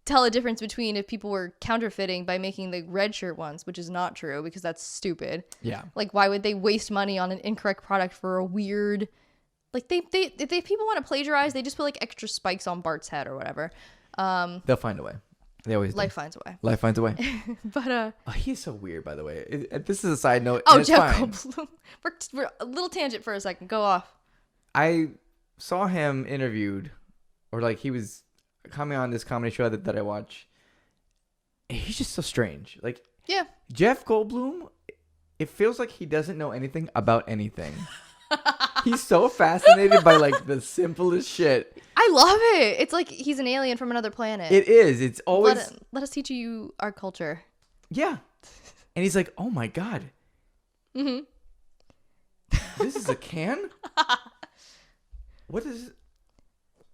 tell a difference between if people were counterfeiting by making the red shirt ones, which is not true because that's stupid. Yeah. Like, why would they waste money on an incorrect product for a weird? Like, if people want to plagiarize, they just put like extra spikes on Bart's head or whatever. They'll find a way. They always do. Life finds a way. Life finds a way. But he's so weird, by the way. This is a side note. Oh, Jeff Goldblum. We're a little tangent for a second. Go off. I saw him interviewed, or like he was coming on this comedy show that I watch. He's just so strange. Like, yeah, Jeff Goldblum. It feels like he doesn't know anything about anything. He's so fascinated by like the simplest shit. I love it. It's like he's an alien from another planet. It is. It's always let us teach you our culture. Yeah. And he's like, "Oh my god. Mm-hmm. This is a can? What is?"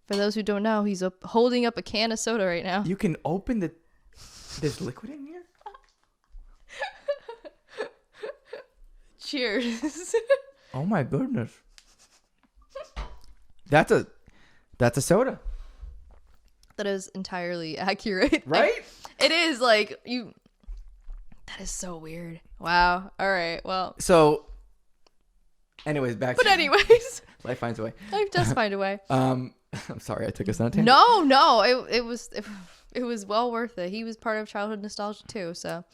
For those who don't know, he's holding up a can of soda right now. You can open there's liquid in here? Cheers. Oh my goodness. That's a soda. That is entirely accurate. Right? Like, it is like you. That is so weird. Wow. All right. Well. So. Anyways, back. But anyways. Life finds a way. Life does find a way. I'm sorry, I took us on a tangent. No. It was well worth it. He was part of childhood nostalgia too. So,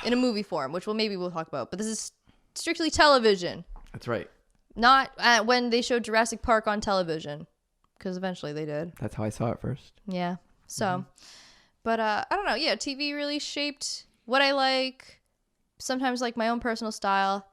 in a movie form, which we'll talk about. But this is strictly television. That's right. Not when they showed Jurassic Park on television, because eventually they did. That's how I saw it first. Yeah. So, but I don't know. Yeah, TV really shaped what I like. Sometimes like my own personal style.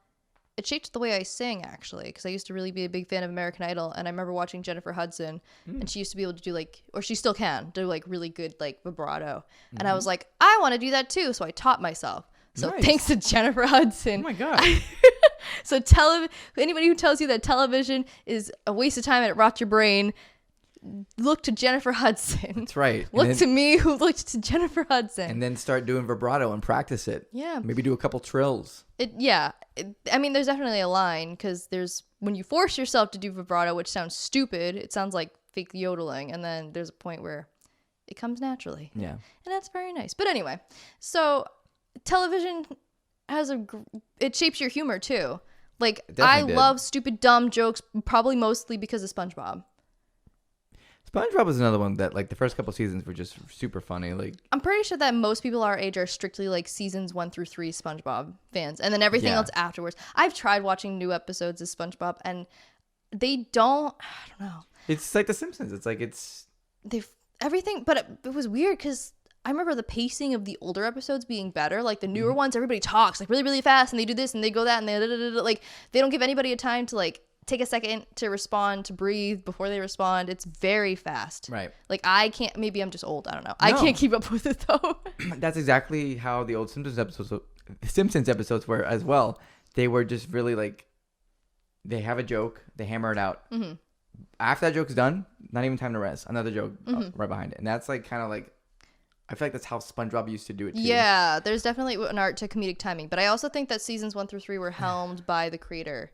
It shaped the way I sing actually, because I used to really be a big fan of American Idol, and I remember watching Jennifer Hudson, and she used to be able to do like, or she still can do like really good like vibrato, and I was like, I want to do that too, so I taught myself. So thanks to Jennifer Hudson. Oh my god. So anybody who tells you that television is a waste of time and it rots your brain, look to Jennifer Hudson. That's right. Look to me who looked to Jennifer Hudson. And then start doing vibrato and practice it. Yeah. Maybe do a couple trills. I mean, there's definitely a line because when you force yourself to do vibrato, which sounds stupid, it sounds like fake yodeling. And then there's a point where it comes naturally. Yeah. And that's very nice. But anyway, so television it shapes your humor too. Like, I love stupid, dumb jokes, probably mostly because of SpongeBob. SpongeBob was another one that, like, the first couple seasons were just super funny. Like, I'm pretty sure that most people our age are strictly, like, seasons 1 through 3 SpongeBob fans. And then everything else afterwards. I've tried watching new episodes of SpongeBob, and I don't know. It's like The Simpsons. It's like everything, but it was weird because I remember the pacing of the older episodes being better. Like the newer ones, everybody talks like really, really fast, and they do this and they go that, and like they don't give anybody a time to like take a second to respond, to breathe before they respond. It's very fast. Right. Like I can't. Maybe I'm just old. I don't know. I can't keep up with it though. That's exactly how the old Simpsons episodes were as well. They were just really like, they have a joke, they hammer it out. Mm-hmm. After that joke's done, not even time to rest. Another joke right behind it, and that's like kind of like. I feel like that's how SpongeBob used to do it too. Yeah, there's definitely an art to comedic timing. But I also think that seasons 1 through 3 were helmed by the creator.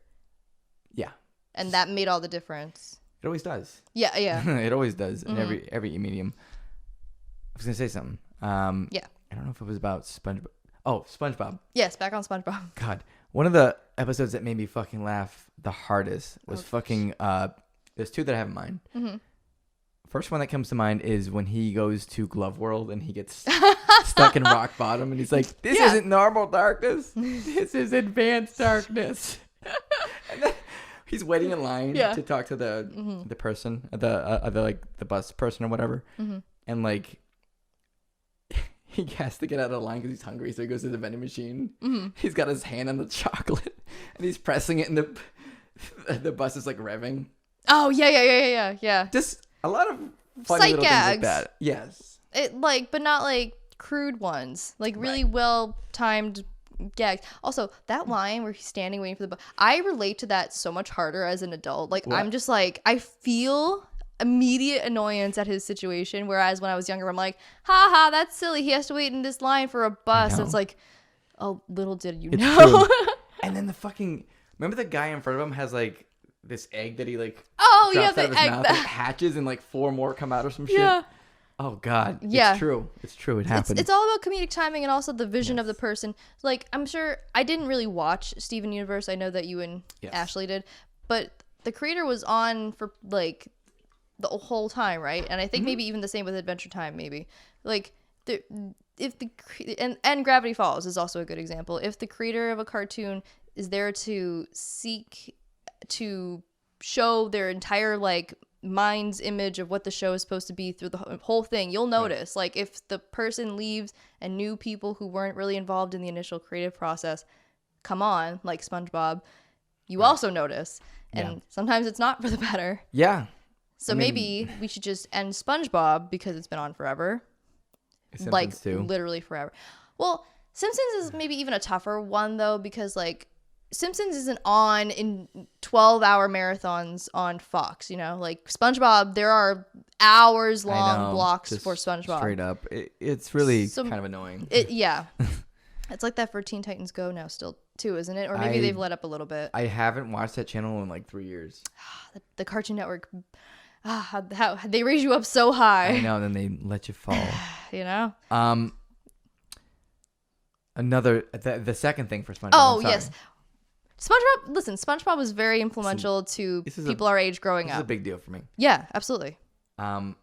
Yeah. And that made all the difference. It always does. Yeah. It always does in every medium. I was going to say something. Yeah. I don't know if it was about SpongeBob. Oh, SpongeBob. Yes, back on SpongeBob. God. One of the episodes that made me fucking laugh the hardest was there's two that I have in mind. Mm-hmm. First one that comes to mind is when he goes to Glove World and he gets stuck in rock bottom and he's like, this isn't normal darkness. This is advanced darkness. And then he's waiting in line to talk to the person, the bus person or whatever. Mm-hmm. And like, he has to get out of the line because he's hungry. So he goes to the vending machine. Mm-hmm. He's got his hand on the chocolate and he's pressing it and the bus is like revving. Oh, yeah. Just a lot of funny little gags. things like that. Yes. But not like crude ones. Like really well timed gags. Also, that line where he's standing waiting for the bus, I relate to that so much harder as an adult. Like, what? I'm just like, I feel immediate annoyance at his situation. Whereas when I was younger, I'm like, haha, that's silly. He has to wait in this line for a bus. It's like, oh, little did you know. And then remember the guy in front of him has like this egg that he like drops out of his mouth and hatches and like 4 more come out or some shit. Oh God. Yeah. It's true. It happened. It's all about comedic timing and also the vision of the person. Like, I'm sure I didn't really watch Steven Universe. I know that you and Ashley did, but the creator was on for like the whole time, right? And I think maybe even the same with Adventure Time, maybe. Like, and Gravity Falls is also a good example. If the creator of a cartoon is there to seek to show their entire like mind's image of what the show is supposed to be through the whole thing, you'll notice like if the person leaves and new people who weren't really involved in the initial creative process come on, like SpongeBob, you also notice, and sometimes it's not for the better. Maybe we should just end SpongeBob because it's been on forever. Simpsons like too. Literally forever. Well, Simpsons is maybe even a tougher one though, because like Simpsons isn't on in 12-hour marathons on Fox, you know? Like SpongeBob, there are hours-long blocks for SpongeBob. Straight up. It's really kind of annoying. It's like that for Teen Titans Go now still, too, isn't it? Or maybe they've let up a little bit. I haven't watched that channel in like 3 years. The Cartoon Network, how they raise you up so high. I know, and then they let you fall. You know? The second thing for SpongeBob. Oh, yes. SpongeBob was very influential to people our age growing up. This is a big deal for me. Yeah, absolutely. The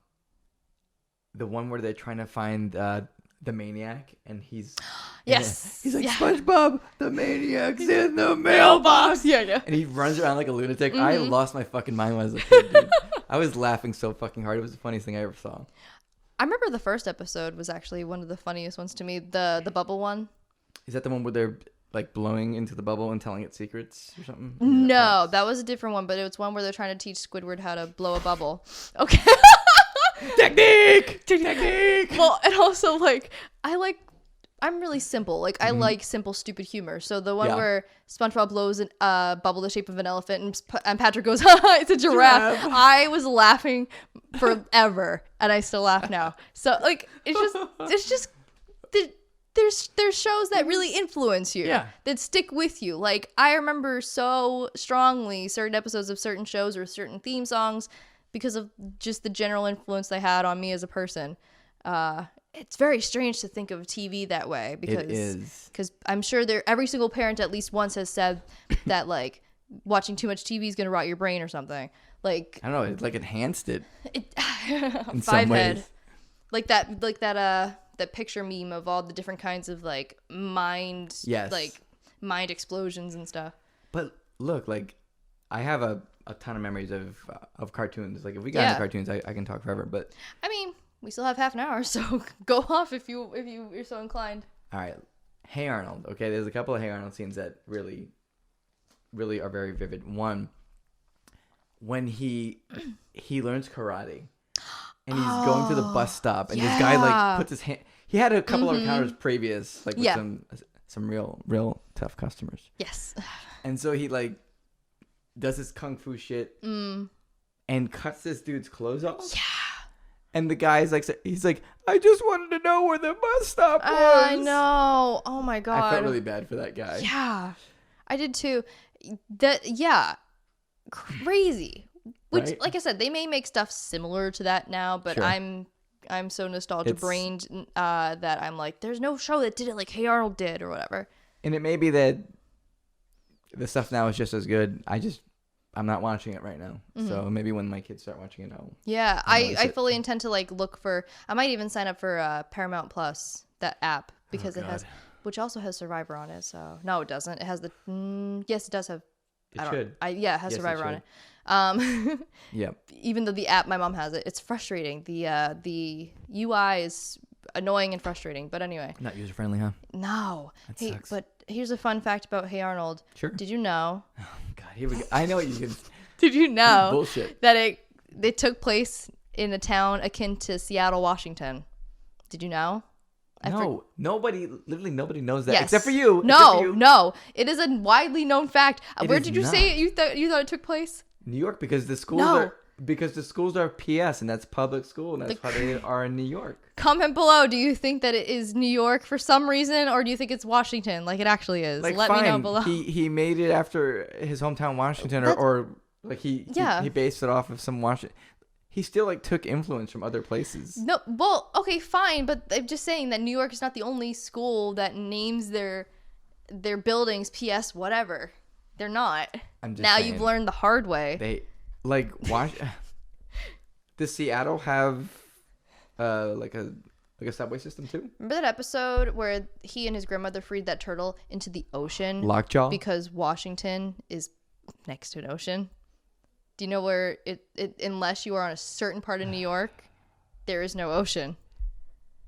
one where they're trying to find the maniac, and he's he's like, SpongeBob, the maniac's in the mailbox. Yeah. And he runs around like a lunatic. Mm-hmm. I lost my fucking mind when I was a kid, dude. I was laughing so fucking hard. It was the funniest thing I ever saw. I remember the first episode was actually one of the funniest ones to me. The bubble one. Is that the one where they're like blowing into the bubble and telling it secrets or something? No, that was a different one, but it was one where they're trying to teach Squidward how to blow a bubble. Okay. Technique. Well, and also like I like I'm really simple. Like I like simple, stupid humor. So the one where SpongeBob blows a bubble the shape of an elephant, and Patrick goes, "It's a giraffe." I was laughing forever, and I still laugh now. So like, it's just there's shows that really influence you, that stick with you. Like I remember so strongly certain episodes of certain shows or certain theme songs because of just the general influence they had on me as a person. It's very strange to think of TV that way because I'm sure every single parent at least once has said that like watching too much TV is going to rot your brain or something. Like I don't know, it like enhanced it in some ways. Head. Like that picture meme of all the different kinds of like mind explosions and stuff. But look, like I have a ton of memories of cartoons. Like if we got into cartoons, I can talk forever. But I mean, we still have half an hour, so go off if you're so inclined. All right, Hey Arnold. Okay, there's a couple of Hey Arnold scenes that really, really are very vivid. One, when he learns karate, and he's going to the bus stop, and this guy like puts his hand. He had a couple of encounters previous, like with some real tough customers. Yes. And so he like does his kung fu shit and cuts this dude's clothes off. Yeah. And the guy's like, he's like, I just wanted to know where the bus stop was. I know. Oh my God. I felt really bad for that guy. Yeah, I did too. Crazy. Which, right? Like I said, they may make stuff similar to that now, but sure. I'm so nostalgia brained that I'm like, there's no show that did it like Hey Arnold did or whatever. And it may be that the stuff now is just as good. I'm not watching it right now. Mm-hmm. So maybe when my kids start watching it, I fully intend to like look for, I might even sign up for Paramount Plus, that app, because it has, which also has Survivor on it. So no, it doesn't. It has yes, it does have. It has Survivor on it. Yep. Even though the app, my mom has it, it's frustrating. The UI is annoying and frustrating. But anyway. Not user friendly, huh? No. That sucks. But here's a fun fact about Hey Arnold. Sure. Did you know? Oh God, here we go. I know what you can. Did you know bullshit that it took place in a town akin to Seattle, Washington? Did you know? Literally nobody knows that, yes. except for you. No, it is a widely known fact. Where did you say it? You thought it took place? New York, because the schools are PS, and that's public school, and that's how they are in New York. Comment below. Do you think that it is New York for some reason, or do you think it's Washington, like it actually is? Like, Let me know below. He made it after his hometown Washington, or like he based it off of some Washington. He still like took influence from other places. No, well, okay, fine, but I'm just saying that New York is not the only school that names their buildings PS whatever. They're not. I'm just now saying, you've learned the hard way. They like does Seattle have like a subway system too? Remember that episode where he and his grandmother freed that turtle into the ocean? Lockjaw. Because Washington is next to an ocean. Do you know where it unless you are on a certain part of New York, there is no ocean?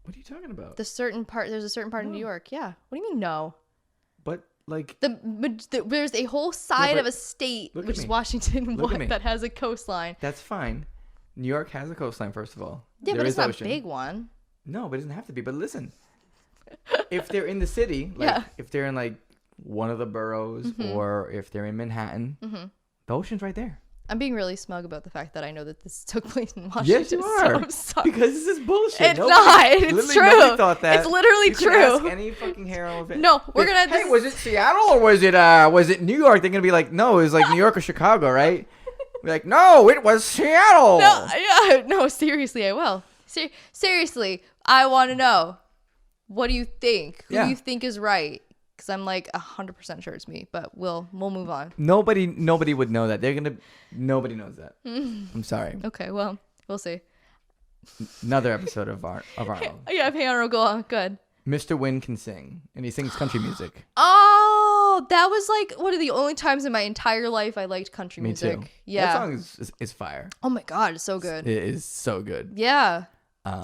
What are you talking about? There's a certain part in New York. Yeah. What do you mean no? But like there's a whole side of a state, which is Washington, that has a coastline. That's fine. New York has a coastline, first of all. Yeah, but it's not a big one. No, but it doesn't have to be. But listen, if they're in the city, if they're in like one of the boroughs, or if they're in Manhattan, the ocean's right there. I'm being really smug about the fact that I know that this took place in Washington. Yes, you are. So because this is bullshit. It's not. It's true. Nobody thought that. It's literally true. You can ask any fucking Harold. No, we're gonna. Hey, was it Seattle or was it New York? They're gonna be like, no, it was like New York or Chicago, right? We're like, no, it was Seattle. No, seriously, I will. Seriously, I want to know. What do you think? Who do you think is right? Because I'm like 100% sure it's me, but we'll move on. Nobody would know that. Nobody knows that. I'm sorry. Okay, well, we'll see. Another episode of our Yeah, Hey Arnold, go on. Good. Mr. Wynn can sing, and he sings country music. Oh, that was like one of the only times in my entire life I liked country music. Me too. Yeah, that song is fire. Oh my God, it's so good. It is so good. Yeah.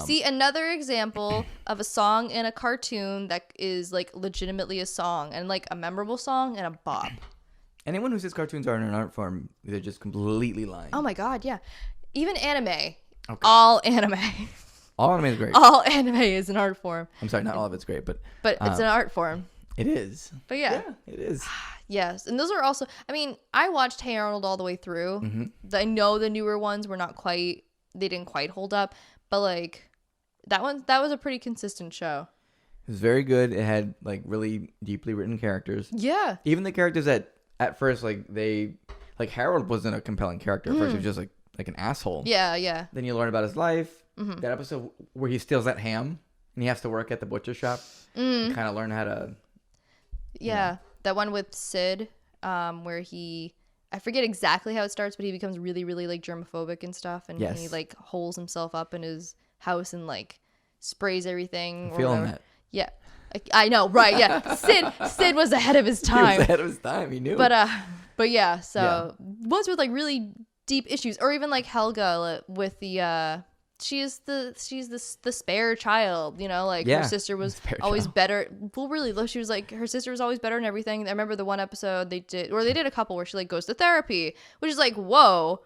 See, another example of a song in a cartoon that is like legitimately a song and like a memorable song and a bop. Anyone who says cartoons are an art form, they're just completely lying. Oh my God, yeah. Even anime. Okay. All anime. All anime is great. All anime is an art form. I'm sorry, not all of it's great, but it's an art form. it is. But yeah, it is. Yes, and those are also. I mean, I watched Hey Arnold all the way through. Mm-hmm. I know the newer ones were not quite. They didn't quite hold up, but like that was a pretty consistent show. It was very good. It had like really deeply written characters. Yeah. Even the characters that at first like Harold wasn't a compelling character. At first, he was just like an asshole. Yeah. Then you learn about his life. Mm-hmm. That episode where he steals that ham and he has to work at the butcher shop. And kind of learn how to. Yeah, that one with Sid, where I forget exactly how it starts, but he becomes really, really like germophobic and stuff, and he like holes himself up in his house and like sprays everything. I'm feeling that. Yeah, I know, right? Yeah, Sid was ahead of his time. He was ahead of his time. He knew. But yeah, so ones with like really deep issues, or even like Helga with the she's the spare child, you know, like her sister was always better. Well, really, she was like, her sister was always better and everything. I remember the one episode they did a couple where she like goes to therapy, which is like, whoa.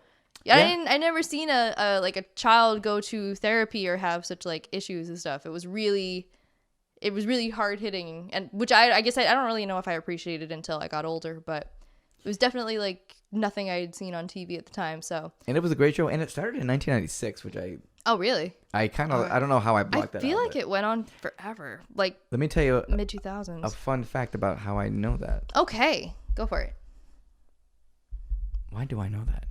I never seen a child go to therapy or have such like issues and stuff. It was really hard hitting, and which I guess I don't really know if I appreciated until I got older, but it was definitely like nothing I had seen on TV at the time. So, and it was a great show, and it started in 1996, which oh really? I don't know how I blocked that out. I feel like it went on forever. Like, let me tell you mid 2000s. a fun fact about how I know that. Okay, go for it. Why do I know that?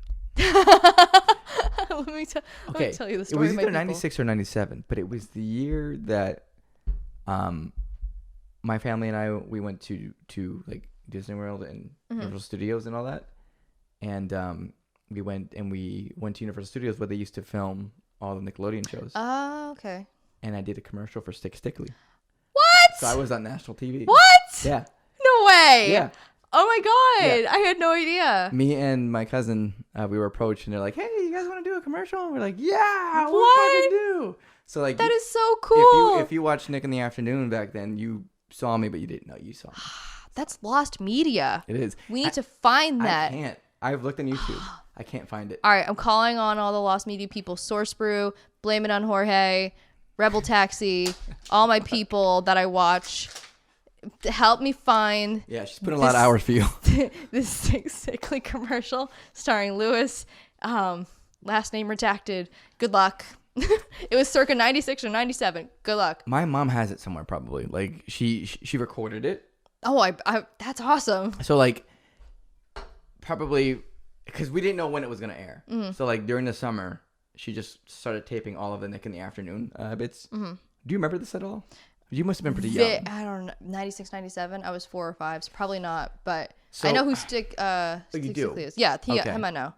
Let me tell you the story. It was either 96 or 97, but it was the year that my family and I, we went to like Disney World and Universal Studios and all that, and we went to Universal Studios where they used to film all the Nickelodeon shows. Oh, okay. And I did a commercial for Stick Stickly. What? So I was on national TV. What? Yeah. No way. Yeah. Oh my god! Yeah. I had no idea. Me and my cousin, we were approached, and they're like, "Hey, you guys want to do a commercial?" And we're like, "Yeah, what? We'll fucking do." So like, that is so cool. If you watched Nick in the Afternoon back then, you saw me, but you didn't know you saw me. That's lost media. It is. We need to find that. I can't. I've looked on YouTube. I can't find it. All right, I'm calling on all the lost media people. Source Brew, Blame It on Jorge, Rebel Taxi, all my people that I watch. Help me find. Yeah, she's put a lot of hours for you. This sickly commercial starring Lewis. Last name redacted. Good luck. It was circa 96 or 97. Good luck. My mom has it somewhere probably. Like she recorded it. Oh, I that's awesome. So like probably because we didn't know when it was gonna air. So like during the summer, she just started taping all of the Nick in the Afternoon bits. Do you remember this at all? You must have been pretty young. I don't know. 96, 97. I was 4 or 5. So probably not. But So, I know who Stick you do? is. Yeah, Okay. him I know.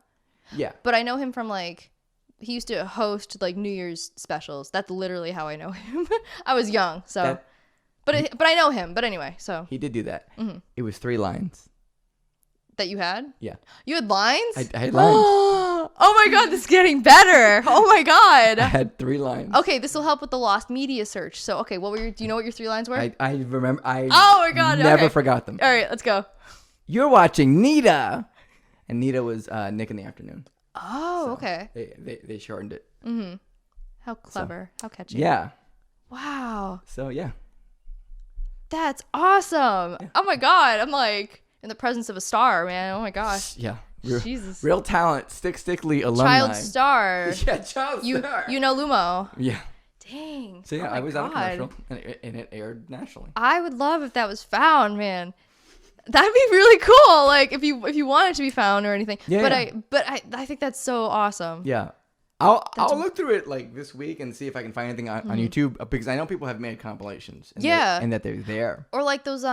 Yeah. But I know him from like he used to host like New Year's specials. That's literally how I know him. I was young, so but I know him. But anyway, so he did do that. It was 3 lines. that you had? Yeah. You had lines? I had lines. Oh my god, this is getting better. Oh my god. I had 3 lines. Okay, this will help with the lost media search. So, okay, what were do you know what your 3 lines were? I remember. I oh my god, never okay. forgot them. All right, let's go. You're watching Nita, and Nita was Nick in the Afternoon. Oh, So okay. They shortened it. How clever. How catchy. Yeah. Wow. So yeah. That's awesome. Yeah. Oh my god, I'm like in the presence of a star, man. Oh my gosh. Yeah. Jesus. Real talent. Stickly alumni. Child star. Yeah, child star. You know Lumo. Yeah. Dang. So yeah, oh I was on a God. commercial, and it aired nationally. I would love if that was found, man. That'd be really cool. Like if you want it to be found or anything. Yeah. But I think that's so awesome. Yeah. I'll look through it like this week and see if I can find anything on YouTube because I know people have made compilations. And and that they're there. Or like those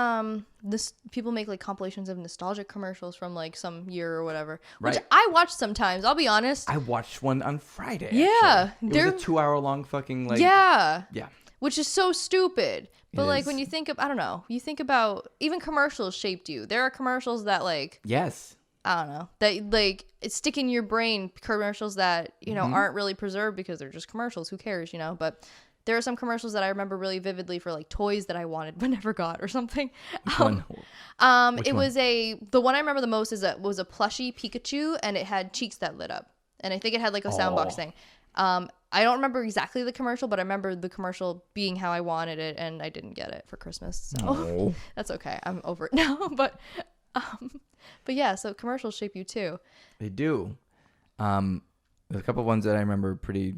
people make like compilations of nostalgic commercials from like some year or whatever, which I watch sometimes. I'll be honest. I watched one on Friday. Yeah, actually. It was a 2-hour long fucking like. Yeah. Which is so stupid. But like when you think of, I don't know, you think about even commercials shaped you. There are commercials that like. Yes. I don't know, that like it's stick in your brain, commercials that you know aren't really preserved because they're just commercials. Who cares, you know? But there are some commercials that I remember really vividly for like toys that I wanted but never got or something. Which one? It was the one I remember the most was a plushie Pikachu, and it had cheeks that lit up, and I think it had like a soundbox thing. I don't remember exactly the commercial, but I remember the commercial being how I wanted it, and I didn't get it for Christmas. So that's okay. I'm over it now. But yeah, so commercials shape you too. They do. There's a couple ones that I remember pretty,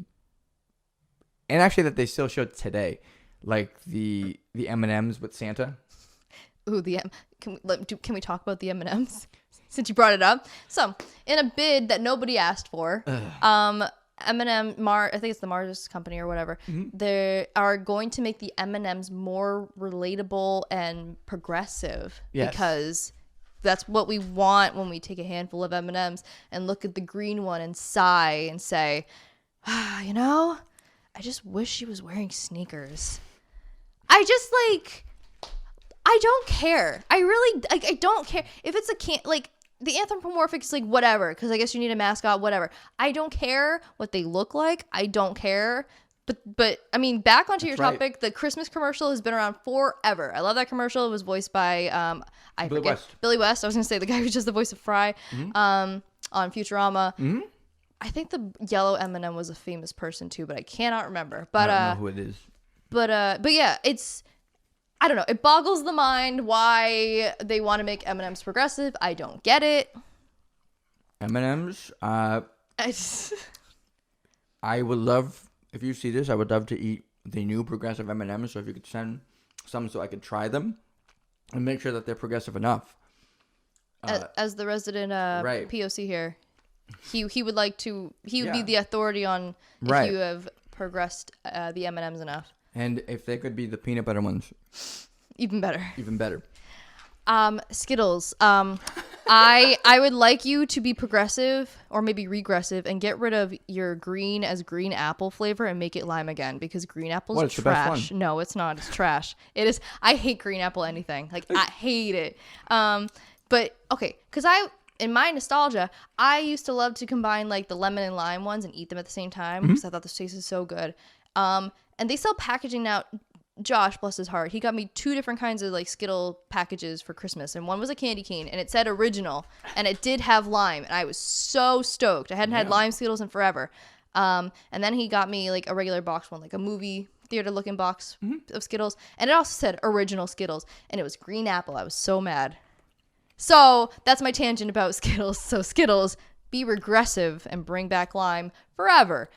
and actually that they still show today, like the M&Ms with Santa. Ooh, can we talk about the M&Ms since you brought it up? So, in a bid that nobody asked for, M&M I think it's the Mars company or whatever. They are going to make the M&Ms more relatable and progressive because that's what we want when we take a handful of M&Ms and look at the green one and sigh and say, you know, I just wish she was wearing sneakers. I don't care. I really, I don't care. If it's the anthropomorphic is like, whatever, because I guess you need a mascot, whatever. I don't care what they look like. I don't care. But I mean, back onto your topic, the Christmas commercial has been around forever. I love that commercial. It was voiced by, Billy West. I was going to say the guy who's just the voice of Fry on Futurama. I think the yellow M&M was a famous person too, but I cannot remember. But I don't know who it is. But yeah, I don't know. It boggles the mind why they want to make M&Ms progressive. I don't get it. M&Ms. I would love, if you see this, I would love to eat the new progressive M&Ms. So if you could send some so I could try them and make sure that they're progressive enough. As the resident POC here, he would like to. He would be the authority on if you have progressed the M&Ms enough. And if they could be the peanut butter ones. Even better. Even better. Skittles. I would like you to be progressive or maybe regressive and get rid of your green as green apple flavor and make it lime again because green apple is trash. No, it's not. It's trash. It is. I hate green apple anything. Like, I hate it. But okay, because in my nostalgia, I used to love to combine like the lemon and lime ones and eat them at the same time because I thought the taste is so good. And they sell packaging now. Josh, bless his heart, he got me 2 different kinds of like Skittle packages for Christmas, and one was a candy cane, and it said original, and it did have lime, and I was so stoked. I hadn't had lime Skittles in forever. And then he got me like a regular box one, like a movie theater looking box of Skittles, and it also said original Skittles, and it was green apple. I was so mad. So that's my tangent about Skittles. So Skittles, be regressive and bring back lime forever,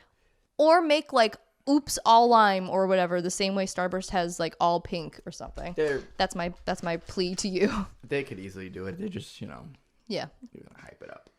or make like Oops all lime or whatever, the same way Starburst has like all pink or something. That's my plea to you. They could easily do it. They just, you're gonna hype it up.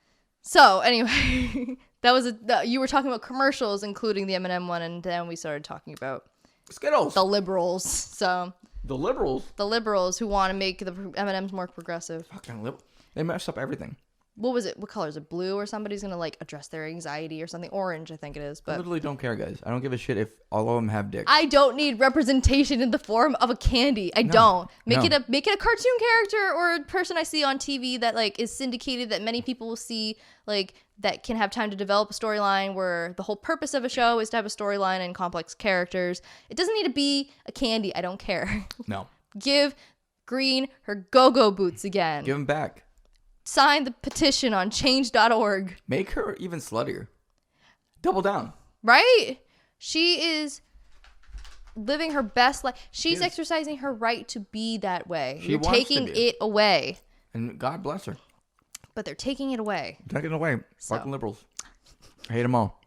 So anyway, that was you were talking about commercials, including the M&M one, and then we started talking about Skittles. The liberals. So the liberals who want to make the M&Ms more progressive. Fucking they mess up everything. What was it? What color is it? Blue, or somebody's gonna like address their anxiety or something? Orange, I think it is. But I literally don't care, guys. I don't give a shit if all of them have dicks. I don't need representation in the form of a candy. I don't make it a cartoon character or a person I see on TV that like is syndicated that many people will see, like that can have time to develop a storyline where the whole purpose of a show is to have a storyline and complex characters. It doesn't need to be a candy. I don't care. No. Give Green her go-go boots again. Give them back. Sign the petition on change.org. Make her even sluttier. Double down. Right? She is living her best life. She's exercising her right to be that way. You're taking it away. And God bless her. But they're taking it away. Taking it away. Fucking liberals. I hate them all.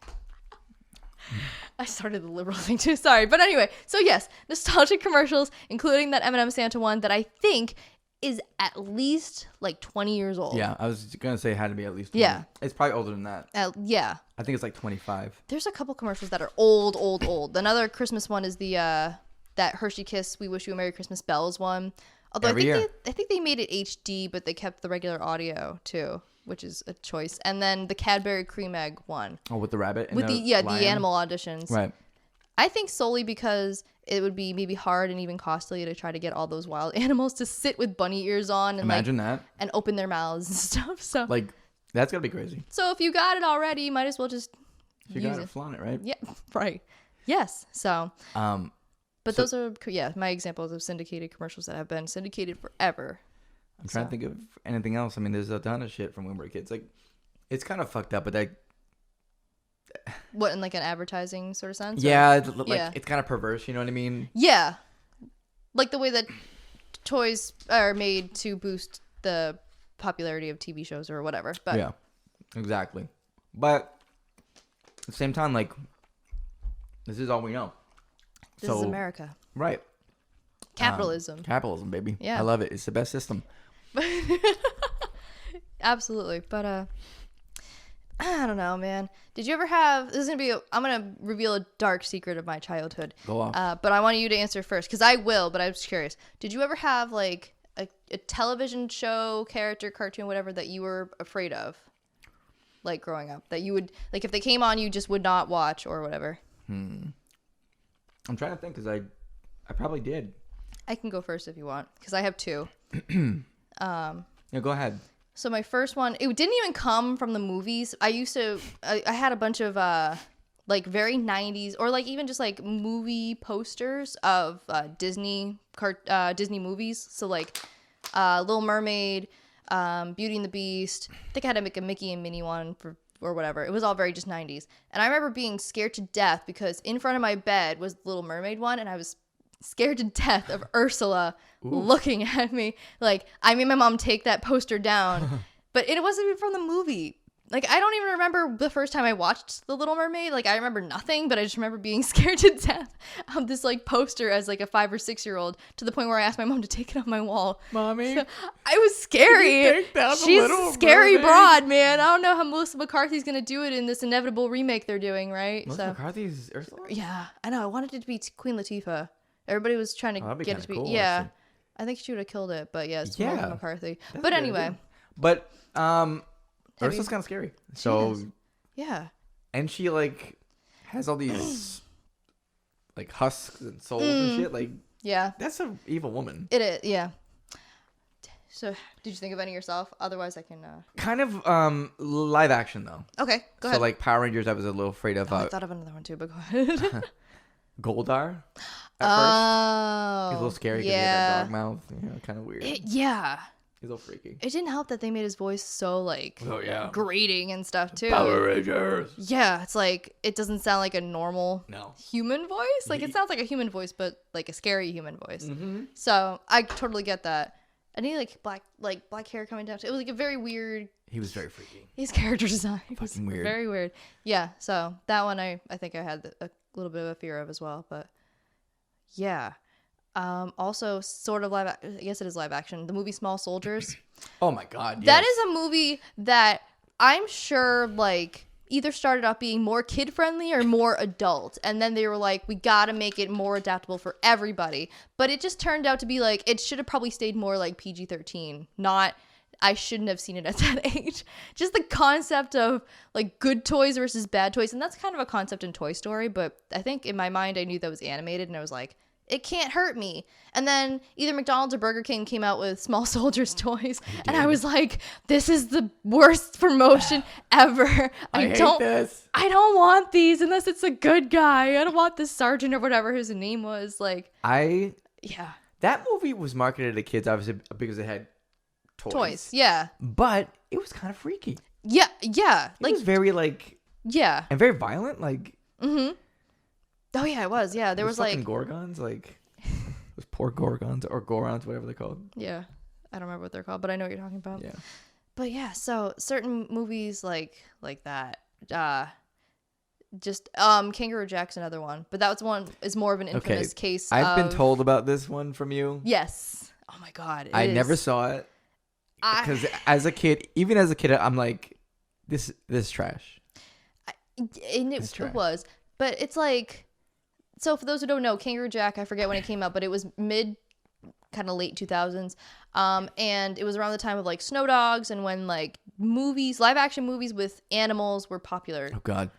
I started the liberal thing too. Sorry. But anyway. So yes, nostalgic commercials, including that M&M Santa one that I think is at least like 20 years old. Yeah, I was going to say it had to be at least 20. Yeah. It's probably older than that. Yeah. I think it's like 25. There's a couple commercials that are old. Another Christmas one is the that Hershey Kiss We Wish You a Merry Christmas Bells one. Although I think they made it HD, but they kept the regular audio too, which is a choice. And then the Cadbury Cream Egg one. Oh, with the rabbit and with the animal auditions. Right. I think solely because it would be maybe hard and even costly to try to get all those wild animals to sit with bunny ears on and imagine that and open their mouths and stuff. So like that's gotta be crazy. So if you got it already, you might as well just use it. Flaunt it, right? Yeah, right. Yes. So but those are my examples of syndicated commercials that have been syndicated forever. I'm trying to think of anything else. I mean, there's a ton of shit from when we were kids. Like, it's kind of fucked up, but What, in like an advertising sort of sense? Yeah, it's kind of perverse. You know what I mean? Yeah, like the way that toys are made to boost the popularity of TV shows or whatever. But yeah, exactly. But at the same time, like, this is all we know. This is America. Right. Capitalism. Capitalism, baby. Yeah. I love it. It's the best system. Absolutely. But I don't know, man. Did you ever have, this is going to be, I'm going to reveal a dark secret of my childhood. Go off. But I want you to answer first, because I will, but I was curious. Did you ever have like a television show, character, cartoon, whatever, that you were afraid of? Like growing up, that you would, like if they came on, you just would not watch or whatever? I'm trying to think, because I probably did. I can go first if you want, because I have two. Yeah, go ahead. So my first one, it didn't even come from the movies. I had a bunch of like very 90s or like even just like movie posters of Disney movies. So like Little Mermaid, Beauty and the Beast. I think I had to make a Mickey and Minnie one or whatever. It was all very just 90s. And I remember being scared to death because in front of my bed was the Little Mermaid one, and I was scared to death of Ursula looking at me. Like, I made my mom take that poster down, but it wasn't even from the movie. Like, I don't even remember the first time I watched The Little Mermaid. Like, I remember nothing, but I just remember being scared to death of this, like, poster as, like, a 5 or 6-year-old, to the point where I asked my mom to take it off my wall. Mommy. So, I was scary. She's a scary broad, man. I don't know how Melissa McCarthy's going to do it in this inevitable remake they're doing, right? Melissa McCarthy's Ursula? Yeah, I know. I wanted it to be Queen Latifah. Everybody was trying to get it to be. Cool, yeah. actually. I think she would have killed it, but yeah, it's Melissa McCarthy. That's but good, anyway. But Ursula's kind of scary. So yeah. And she like has all these like husks and souls and shit. Like, yeah, that's an evil woman. It is. Yeah. So, did you think of any yourself? Otherwise, I can. Kind of live action though. Okay, go ahead. So like Power Rangers, I was a little afraid of. I thought of another one too, but go ahead. Goldar. At first. He's a little scary because he had that dog mouth. Kind of weird. Yeah. He's a little freaky. It didn't help that they made his voice so like grating and stuff too. Power Rangers. Yeah, it's like it doesn't sound like a normal human voice. Like it sounds like a human voice, but like a scary human voice. Mm-hmm. So I totally get that. And he like black hair coming down. It was like a very weird. He was very freaky. His character design was fucking weird. Very weird. Yeah. So that one I think I had a little bit of a fear of as well, but yeah. Also sort of I guess it is live action. The movie Small Soldiers. Oh my god. Yes. That is a movie that I'm sure like either started off being more kid friendly or more adult, and then they were like, we gotta make it more adaptable for everybody. But it just turned out to be like it should have probably stayed more like PG-13, not I shouldn't have seen it at that age. Just the concept of like good toys versus bad toys. And that's kind of a concept in Toy Story. But I think in my mind, I knew that was animated and I was like, it can't hurt me. And then either McDonald's or Burger King came out with Small Soldiers toys. And I was like, this is the worst promotion ever. I hate this. I don't want these unless it's a good guy. I don't want the sergeant or whatever his name was. Like, yeah. That movie was marketed to kids, obviously, because it had toys. Yeah. But it was kind of freaky. Yeah. Like, it was very like. Yeah. And very violent. Like. Mm-hmm. Oh yeah, it was. Yeah, there was like Gorgons, like those poor Gorgons or Gorons, whatever they're called. Yeah, I don't remember what they're called, but I know what you're talking about. Yeah. But yeah, so certain movies like that, just Kangaroo Jack's another one, but that was one is more of an infamous case. I've been told about this one from you. Yes. Oh my god. I never saw it because as a kid, I'm like, this is trash. It was, but it's like. So for those who don't know, Kangaroo Jack, I forget when it came out, but it was kind of late 2000s. And it was around the time of like Snow Dogs and when like live action movies with animals were popular. Oh God.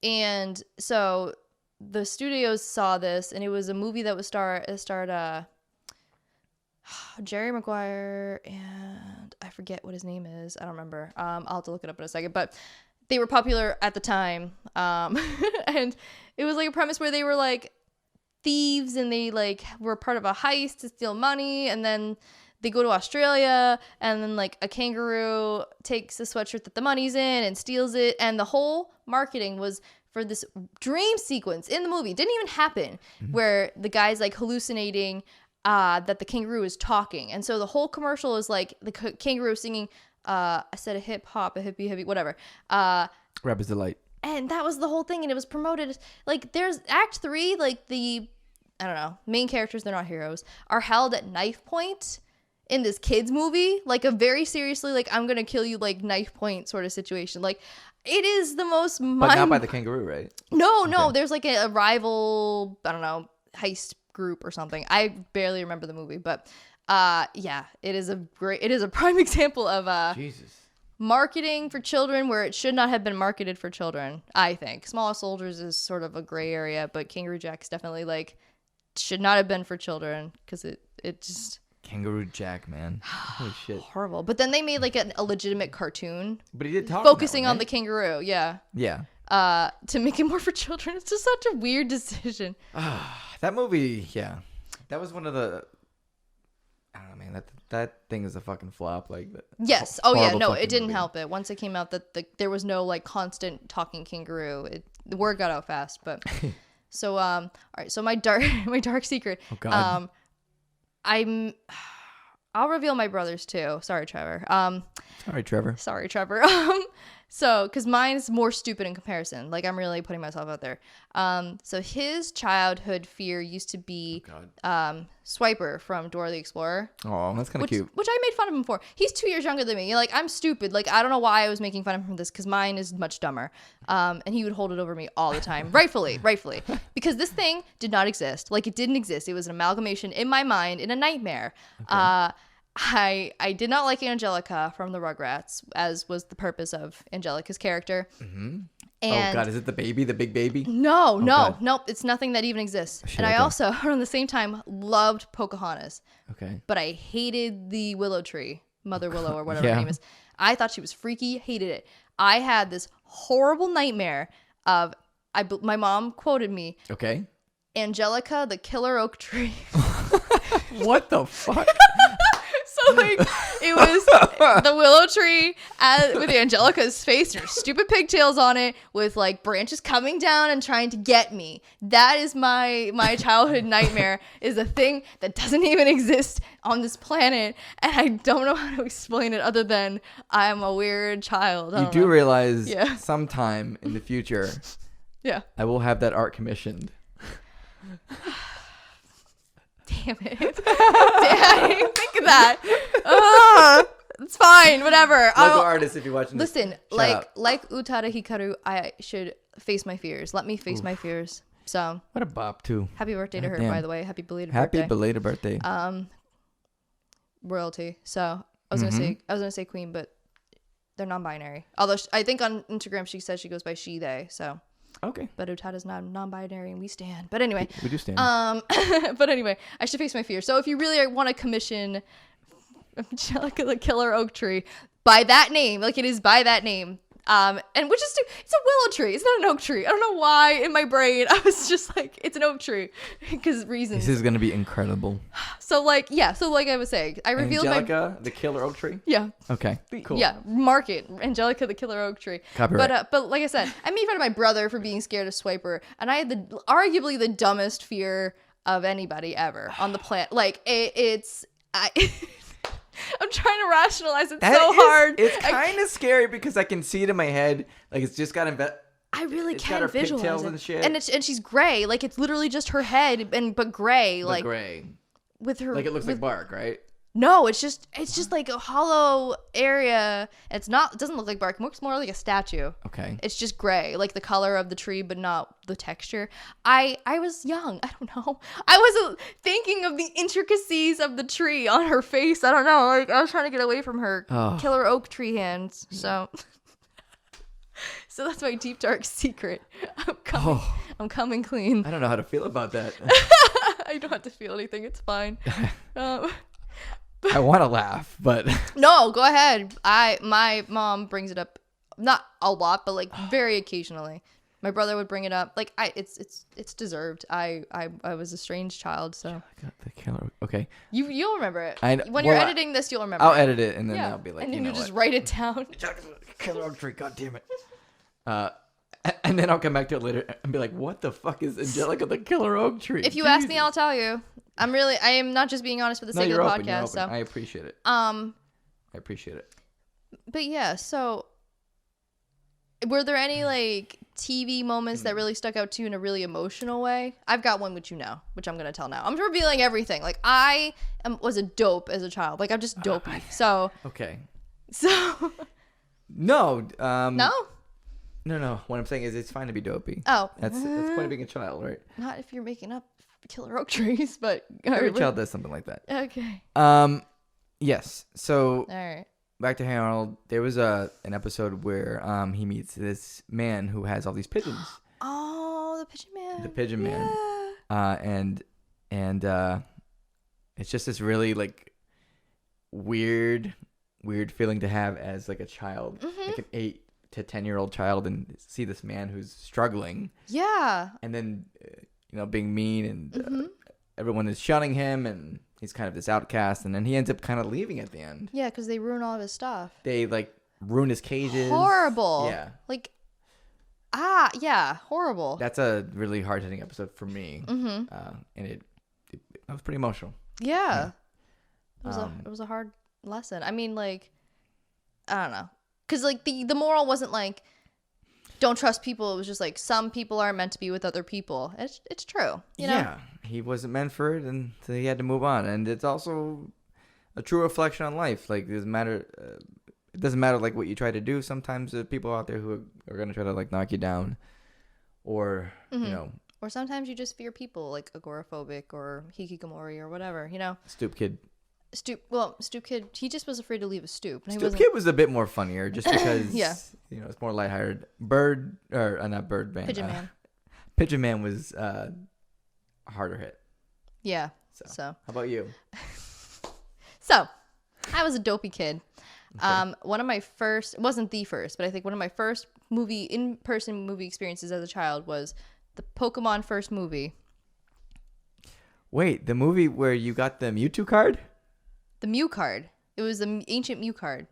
And so the studios saw this, and it was a movie that was starred Jerry Maguire and I forget what his name is. I don't remember. I'll have to look it up in a second, but they were popular at the time. And it was like a premise where they were like thieves and they like were part of a heist to steal money. And then they go to Australia, and then like a kangaroo takes the sweatshirt that the money's in and steals it, and the whole marketing was for this dream sequence in the movie. It didn't even happen, where the guy's like hallucinating that the kangaroo is talking, and so the whole commercial is like the kangaroo singing I said a hip hop, a hippie hippie, whatever, Rapper's Delight. and that was the whole thing, and it was promoted like there's act 3, like the I don't know, main characters, they're not heroes, are held at knife point in this kids movie, like a very seriously like I'm gonna kill you like knife point sort of situation. Like it is the most But not by the kangaroo, right? No, Okay. there's like a rival, I don't know, heist group or something. I barely remember the movie, but yeah, it is a prime example of Jesus. marketing for children where it should not have been marketed for children. I think Small Soldiers is sort of a gray area, but Kangaroo Jack's definitely like should not have been for children because it just Kangaroo Jack, man. Holy shit. horrible. But then they made like a legitimate cartoon But he did talk. focusing on right? the kangaroo. Yeah. Yeah. To make it more for children. It's just such a weird decision. That movie, yeah. That was one of the. I don't know, man. That thing is a fucking flop. Like. Yes. Oh yeah. horrible No, fucking it didn't movie. help it. Once it came out that there was no like constant talking kangaroo. The word got out fast. But so all right. So my dark secret. Oh God. I'll reveal my brothers too. Sorry, Trevor. Sorry, Trevor. Sorry, Trevor. So, because mine's more stupid in comparison. Like, I'm really putting myself out there. So his childhood fear used to be Swiper from Dora the Explorer. Oh, that's kind of cute. Which I made fun of him for. He's 2 years younger than me. You're like, I'm stupid. Like, I don't know why I was making fun of him for this, because mine is much dumber. And he would hold it over me all the time. Rightfully. Because this thing did not exist. Like, it didn't exist. It was an amalgamation in my mind, in a nightmare. Okay. I did not like Angelica from the Rugrats, as was the purpose of Angelica's character. Mm-hmm. And oh God, is it the big baby? No, God. nope. It's nothing that even exists. Shit, and I okay. also, around the same time, loved Pocahontas. Okay. But I hated the Willow Tree, Mother Willow or whatever Yeah. her name is. I thought she was freaky, hated it. I had this horrible nightmare of, my mom quoted me, Okay. Angelica, the killer oak tree. What the fuck? So like it was the willow tree with Angelica's face and her stupid pigtails on it, with like branches coming down and trying to get me. That is my childhood nightmare, is a thing that doesn't even exist on this planet, and I don't know how to explain it other than I'm a weird child. You do realize Yeah. sometime in the future, Yeah. I will have that art commissioned. Damn it. I didn't think of that. It's fine. Whatever. Local artist, if you're watching this. Listen, shout like out. Utada Hikaru, I should face my fears. Let me face my fears. So, What a bop, too. happy birthday to her, Damn. by the way. Happy belated Happy birthday. belated birthday. Royalty. So, I was gonna say queen, but they're non-binary. Although I think on Instagram she says she goes by she, they. So, Okay. but Utada's not non-binary and we stand. But anyway, We do stand. but anyway, I should face my fears. So if you really want to commission Angelica the Killer Oak Tree by that name, like it is by that name, and which is it's a willow tree. It's not an oak tree. I don't know why in my brain I was just like it's an oak tree because reasons. This is gonna be incredible. So like I was saying, I revealed Angelica, the killer oak tree. yeah. Okay. Cool. Yeah, mark it. Angelica the Killer Oak Tree. Copyright. But like I said, I made fun of my brother for being scared of Swiper, and I had arguably the dumbest fear of anybody ever on the planet. Like I'm trying to rationalize it hard. It's kind of scary because I can see it in my head. Like it's just got I really it's got can't her visualize pigtails it. and shit. And she's gray. Like it's literally just her head, but gray. Like gray. with her. Like it looks like bark, right? No, it's just like a hollow area. It doesn't look like bark. It looks more like a statue. Okay. It's just gray, like the color of the tree, but not the texture. I was young. I don't know. I wasn't thinking of the intricacies of the tree on her face. I don't know. Like I was trying to get away from her killer oak tree hands. So, so that's my deep dark secret. I'm coming clean. I don't know how to feel about that. I don't have to feel anything. It's fine. I want to laugh, but No, go ahead. My mom brings it up, not a lot, but like very occasionally. My brother would bring it up. Like it's deserved. I was a strange child, so. The killer. Okay. You'll remember it. When you're editing this, you'll remember. I'll edit it and then I'll be like, and then you know you just what? write it down. Killer oak tree. God damn it. And then I'll come back to it later and be like, what the fuck is Angelica the killer oak tree? If you ask me, I'll tell you. I am not just being honest for the sake of the podcast. So I appreciate it. I appreciate it. But yeah, so were there any like TV moments that really stuck out to you in a really emotional way? I've got one which I'm gonna tell now. I'm revealing everything. Like was a dope as a child. Like I'm just dopey. So okay. So no. No. What I'm saying is it's fine to be dopey. Oh, that's the point of being a child, right? Not if you're making up killer oak trees, but every child does something like that. Okay. Yes. So. All right. Back to Hey Arnold. There was an episode where he meets this man who has all these pigeons. Oh, the pigeon man. The pigeon man. And it's just this really like weird feeling to have as like a child, like an 8 to 10-year-old child, and see this man who's struggling. Yeah. And then being mean, and everyone is shunning him, and he's kind of this outcast, and then he ends up kind of leaving at the end. Yeah, because they ruin all of his stuff. They like ruin his cages. Horrible. Yeah. Like, yeah, horrible. That's a really hard hitting episode for me. And it was pretty emotional. Yeah. It was a hard lesson. I mean, like, I don't know, because like the moral wasn't like don't trust people. It was just like some people aren't meant to be with other people. It's true. You know? Yeah, he wasn't meant for it, and so he had to move on. And it's also a true reflection on life. Like, it doesn't matter like what you try to do. Sometimes there's people out there who are gonna try to like knock you down, or or sometimes you just fear people, like agoraphobic or hikikomori or whatever. Stoop kid. Stoop kid. He just was afraid to leave a stoop. Stoop kid was a bit more funnier, just because it's more lighthearted. Not bird man. Pigeon man. Pigeon man was a harder hit. Yeah. So how about you? So I was a dopey kid. Okay. One of my first, it wasn't the first, but I think one of my first in-person movie experiences as a child was the Pokemon first movie. Wait, the movie where you got the Mewtwo card? The Mew card. It was the ancient Mew card.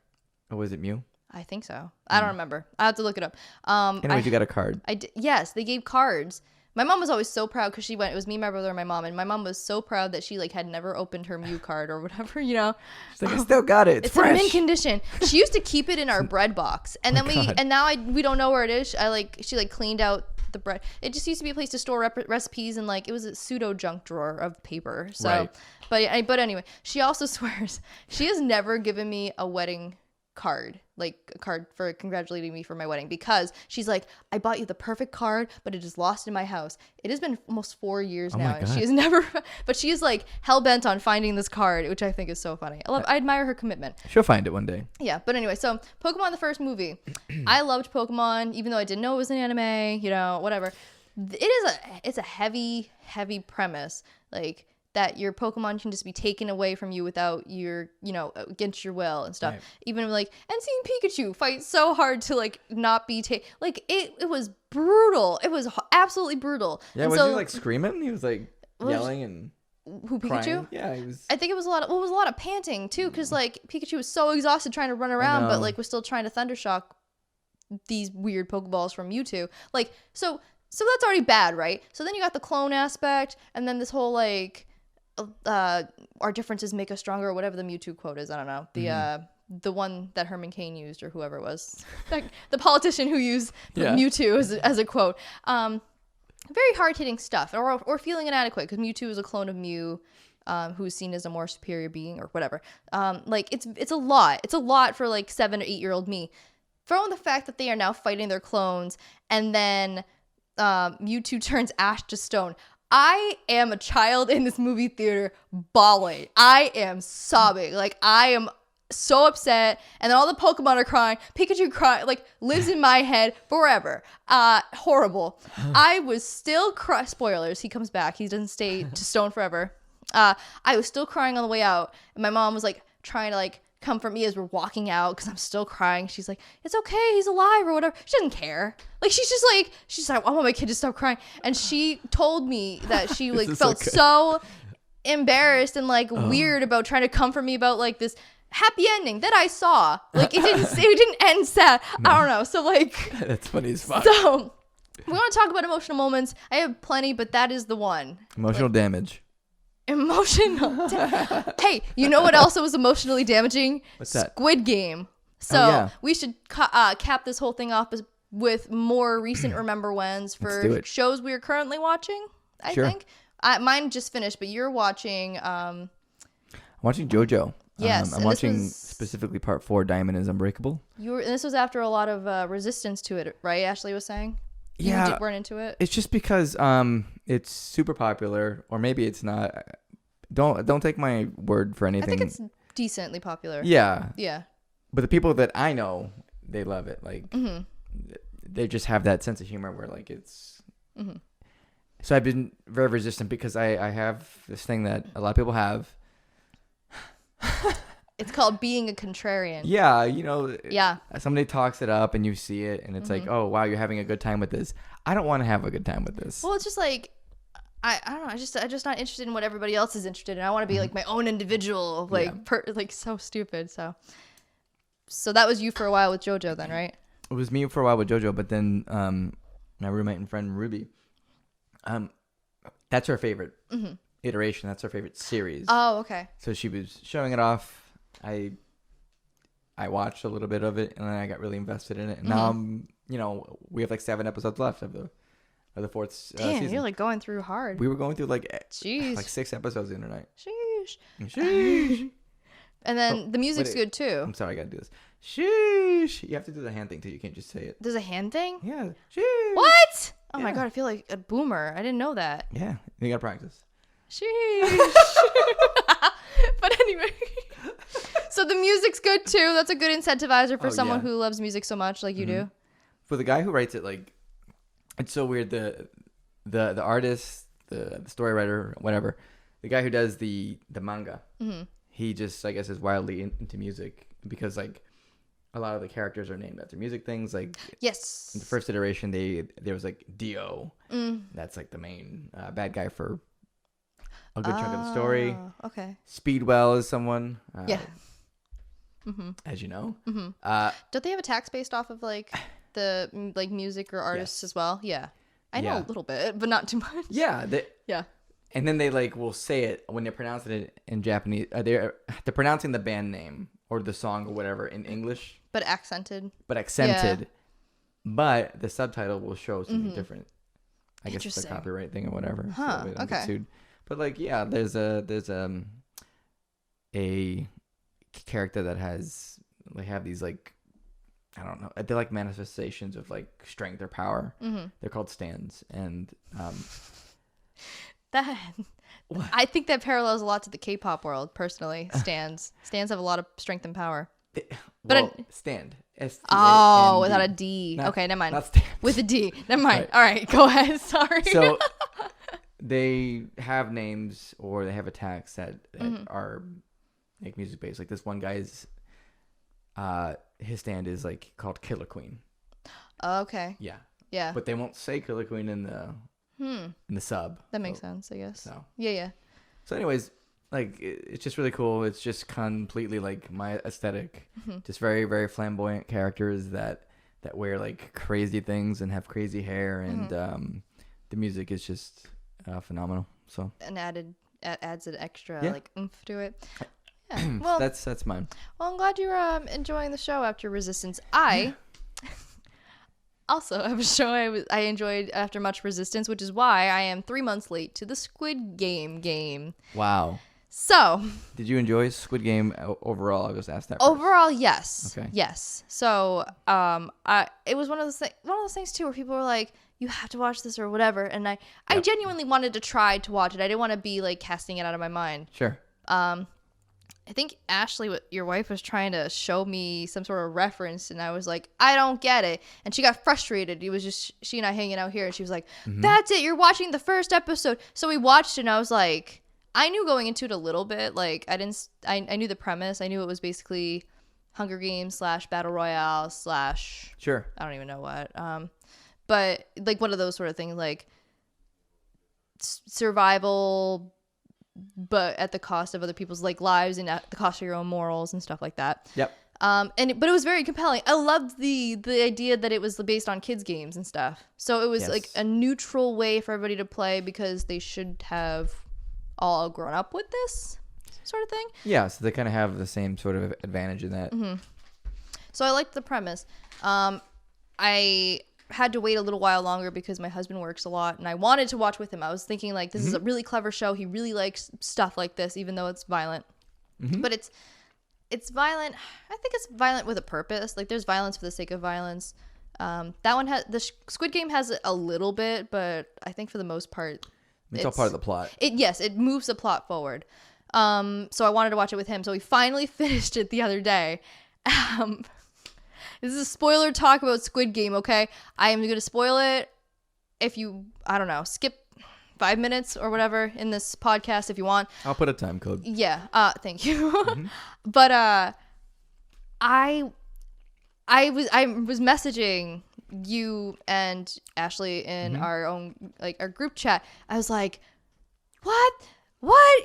Oh, was it Mew? I think so. I don't remember. I have to look it up. Anyways, you got a card. Yes, they gave cards. My mom was always so proud because it was me, my brother, and my mom. And my mom was so proud that she like had never opened her Mew card or whatever, She's like, I still got it. It's fresh. In mint condition. She used to keep it in our bread box. And then now we don't know where it is. She cleaned out the bread. It just used to be a place to store recipes, and like it was a pseudo junk drawer of paper. So, right. But anyway, she also swears she has never given me a wedding card, like a card for congratulating me for my wedding, because she's like, I bought you the perfect card, but it is lost in my house. It has been almost 4 years now, and she has never, but she is like hell-bent on finding this card, which I think is so funny. I admire her commitment. She'll find it one day. Yeah, but anyway, so Pokemon, the first movie. I loved Pokemon, even though I didn't know it was an anime, whatever. It's a heavy premise, like that your Pokemon can just be taken away from you without your, against your will and stuff. Right. Even like, and seeing Pikachu fight so hard to like not be like it was brutal. It was absolutely brutal. Yeah, was he like screaming? He was like yelling and who, Pikachu? Crying? Yeah, he was. I think it was a lot of panting too, because like Pikachu was so exhausted trying to run around, but like was still trying to Thundershock these weird Pokeballs from Mewtwo. Like so that's already bad, right? So then you got the clone aspect, and then this whole like our differences make us stronger, or whatever the Mewtwo quote is. I don't know. The one that Herman Cain used, or whoever it was, the politician who used Mewtwo as a quote. Very hard-hitting stuff, or feeling inadequate, because Mewtwo is a clone of Mew, who is seen as a more superior being, or whatever. Like it's a lot. It's a lot for like 7 or 8-year-old me. Throw in the fact that they are now fighting their clones, and then Mewtwo turns ash to stone. I am a child in this movie theater bawling. I am sobbing. Like, I am so upset. And then all the Pokemon are crying. Pikachu like lives in my head forever. Horrible. I was still spoilers. He comes back. He doesn't stay to stone forever. I was still crying on the way out. And my mom was like trying to like comfort me as we're walking out because I'm still crying. She's like, it's okay, he's alive or whatever. She doesn't care. Like she's like, I want my kid to stop crying. And she told me that she like felt so embarrassed and like weird about trying to comfort me about like this happy ending that I saw. Like it didn't end sad. No. I don't know. So like that's funny as fuck. So we want to talk about emotional moments. I have plenty, but that is the one. Emotional damage. Hey, you know what else was emotionally damaging? What's that? Squid Game. So we should cap this whole thing off with more recent remember whens for shows we are currently watching. I think mine just finished, but you're watching. I'm watching JoJo. Yes, I'm watching specifically part 4. Diamond is Unbreakable. And this was after a lot of resistance to it, right? Ashley was saying. You weren't into it. It's just because it's super popular, or maybe it's not. Don't take my word for anything. I think it's decently popular. Yeah. Yeah. But the people that I know, they love it. Like they just have that sense of humor where like it's. Mm-hmm. So I've been very resistant because I have this thing that a lot of people have. It's called being a contrarian. Yeah, you know. Yeah. Somebody talks it up and you see it and it's like, oh wow, you're having a good time with this. I don't want to have a good time with this. Well, it's just like, I don't know. I'm just not interested in what everybody else is interested in. I want to be like my own individual, like like so stupid. So that was you for a while with JoJo then, right? It was me for a while with JoJo, but then my roommate and friend Ruby, that's her favorite iteration. That's her favorite series. Oh, okay. So she was showing it off. I watched a little bit of it and then I got really invested in it. And now we have like 7 episodes left of the 4th season. You're like going through hard. We were going through like 6 episodes the other night. Sheesh. And then the music's good too. I'm sorry, I gotta do this. Sheesh. You have to do the hand thing too. You can't just say it. There's a hand thing? Yeah. Sheesh. What? Oh my god, I feel like a boomer. I didn't know that. Yeah, you gotta practice. Sheesh. But anyway. So the music's good too. That's a good incentivizer for someone who loves music so much like you do. For the guy who writes it, like, it's so weird. The artist, the story writer, whatever, the guy who does the manga, he just, I guess, is wildly into music because like a lot of the characters are named after music things. Like yes, in the first iteration, there was like Dio. That's like the main bad guy for a good chunk of the story. Okay. Speedwell is someone. As you know. Don't they have attacks based off of like the like music or artists as well? Yeah. I know a little bit, but not too much. Yeah. Yeah. And then they like will say it when they're pronouncing it in Japanese. They're pronouncing the band name or the song or whatever in English. But accented. Yeah. But the subtitle will show something different. I guess it's a copyright thing or whatever. Huh. So they don't okay. get sued. But like, yeah, there's a character that have these like, I don't know, they're like manifestations of like strength or power. They're called stands, and that what? I think that parallels a lot to the K-pop world. Personally, stands have a lot of strength and power. Stand. Oh, without a D. Okay, never mind. Not stand. With a D. Never mind. Right. All right, go ahead. Sorry. So they have names or they have attacks that are like music based. Like this one guy's his stand is like called Killer Queen. Okay. Yeah. But they won't say Killer Queen in the sub. That makes sense, I guess. So. Yeah. So anyways, like it's just really cool. It's just completely like my aesthetic. Just very, very flamboyant characters that wear like crazy things and have crazy hair, and the music is just phenomenal. So and adds an extra like oomph to it. Yeah. Well, that's mine. Well, I'm glad you're enjoying the show after Resistance. I also have a show I enjoyed after much resistance, which is why I am 3 months late to the Squid Game. Wow. So, did you enjoy Squid Game overall? I just asked that. Overall, yes. Okay. Yes. So, it was one of those things too where people were like, "You have to watch this" or whatever, and I genuinely wanted to try to watch it. I didn't want to be like casting it out of my mind. Sure. I think Ashley, your wife, was trying to show me some sort of reference, and I was like, I don't get it. And she got frustrated. It was just she and I hanging out here, and she was like, that's it. You're watching the first episode. So we watched it, and I was like, I knew going into it a little bit. Like I knew the premise. I knew it was basically Hunger Games / Battle Royale / Sure. I don't even know what. But like one of those sort of things, like survival, but at the cost of other people's like lives and at the cost of your own morals and stuff like that. Yep. But it was very compelling. I loved the idea that it was based on kids games and stuff. So it was like a neutral way for everybody to play because they should have all grown up with this sort of thing. Yeah, so they kind of have the same sort of advantage in that. Mm-hmm. So I liked the premise. I had to wait a little while longer because my husband works a lot and I wanted to watch with him. I was thinking like this is a really clever show. He really likes stuff like this, even though it's violent. But it's violent. I think it's violent with a purpose. Like there's violence for the sake of violence. That one has the Squid Game has a little bit, but I think for the most part, it's all part of the plot. It moves the plot forward. So I wanted to watch it with him. So we finally finished it the other day. This is a spoiler talk about Squid Game. Okay, I am going to spoil it. If you, I don't know, skip 5 minutes or whatever in this podcast if you want. I'll put a time code. Yeah. Thank you. But I was messaging you and Ashley in our own like our group chat. I was like, what?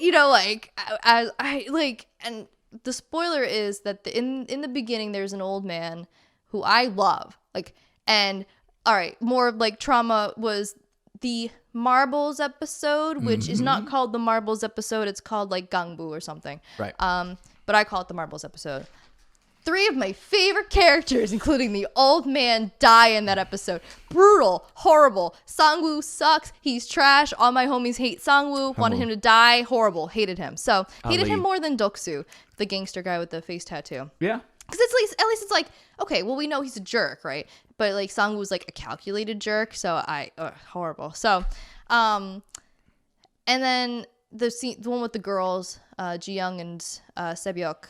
You know, like I like, and the spoiler is that in the beginning there's an old man who I love. Like, and all right, more like trauma was the marbles episode, which is not called the marbles episode. It's called like Gangbu or something. Right. But I call it the marbles episode. 3 of my favorite characters, including the old man, die in that episode. Brutal, horrible. Sangwoo sucks. He's trash. All my homies hate Sangwoo. Wanted him to die. Horrible. Hated him. So hated him more than Doksu, the gangster guy with the face tattoo. Yeah. Because at least it's like, okay, well, we know he's a jerk, right? But like Sangwoo's like a calculated jerk. So horrible. So, and then the one with the girls, Ji-young and Sebyok.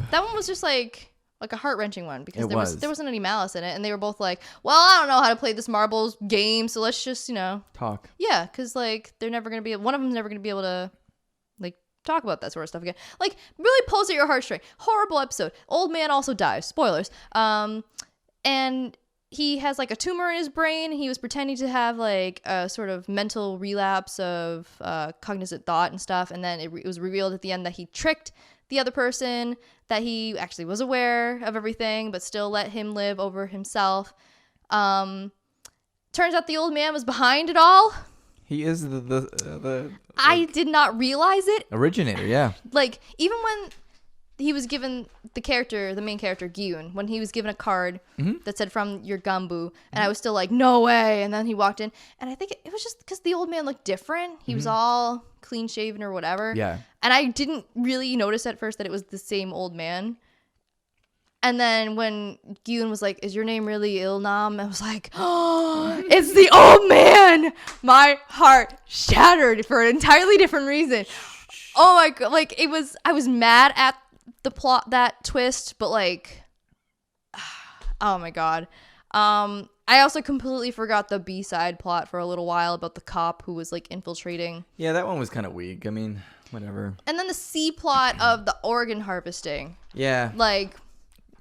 That one was just like a heart-wrenching one because there wasn't any malice in it, and they were both like, well, I don't know how to play this marbles game, so let's just, you know, talk. Yeah, because like one of them's never gonna be able to like talk about that sort of stuff again. Like really pulls at your heartstring. Horrible episode. Old man also dies. Spoilers. And he has like a tumor in his brain. He was pretending to have like a sort of mental relapse of cognizant thought and stuff, and then it was revealed at the end that he tricked the other person, that he actually was aware of everything but still let him live over himself. Turns out the old man was behind it all. He is the I did not realize it. Originator, yeah. Like even when he was given the main character Gyun, when he was given a card that said from your Gumbu, and I was still like, no way. And then he walked in, and I think it was just because the old man looked different. He was all clean shaven or whatever. Yeah. And I didn't really notice at first that it was the same old man. And then when Gyun was like, is your name really Ilnam? I was like, oh, it's the old man. My heart shattered for an entirely different reason. Oh my God. Like I was mad at the plot, that twist, but like, oh my God. I also completely forgot the B-side plot for a little while about the cop who was like infiltrating. Yeah, that one was kind of weak. I mean, whatever. And then the C plot of the organ harvesting. Yeah. Like,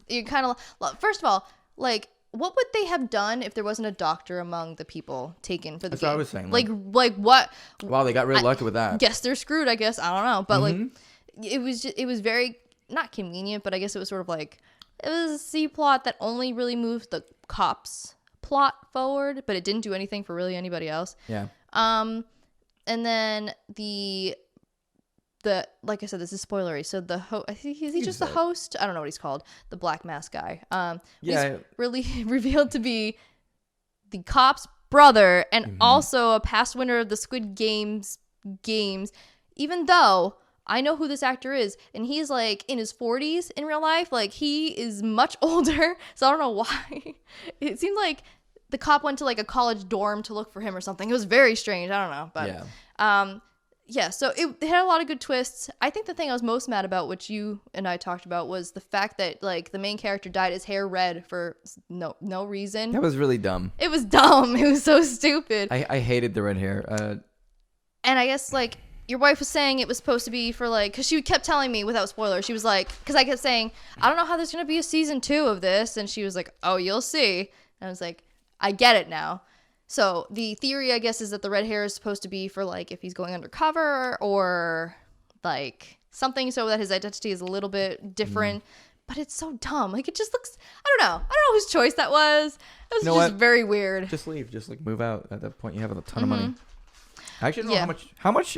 you kind of, first of all, like, what would they have done if there wasn't a doctor among the people taken for the That's game? what I was saying. Like what? Wow, they got really lucky with that. Guess they're screwed, I guess. I don't know. But like, it was very, not convenient, but I guess it was sort of like, it was a C plot that only really moved the cops plot forward, but it didn't do anything for really anybody else. Yeah. And then the like I said, this is spoilery. So the is he just the host? I don't know what he's called. The black mask guy. Yeah. He's really revealed to be the cop's brother and also a past winner of the Squid games. Even though I know who this actor is, and he's like in his 40s in real life. Like he is much older, so I don't know why. It seemed like the cop went to like a college dorm to look for him or something. It was very strange. I don't know, but yeah, so it had a lot of good twists. I think the thing I was most mad about, which you and I talked about, was the fact that like the main character dyed his hair red for no reason. That was really dumb. It was dumb. It was so stupid. I hated the red hair. And I guess like your wife was saying it was supposed to be for like, because she kept telling me without spoilers, she was like, because I kept saying, I don't know how there's going to be a season 2 of this. And she was like, oh, you'll see. And I was like, I get it now. So the theory, I guess, is that the red hair is supposed to be for like if he's going undercover or like something so that his identity is a little bit different. But it's so dumb. Like, it just looks, I don't know whose choice that was. It was just very weird. Just leave. Just like move out. At that point, you have a ton of money. I actually don't know how much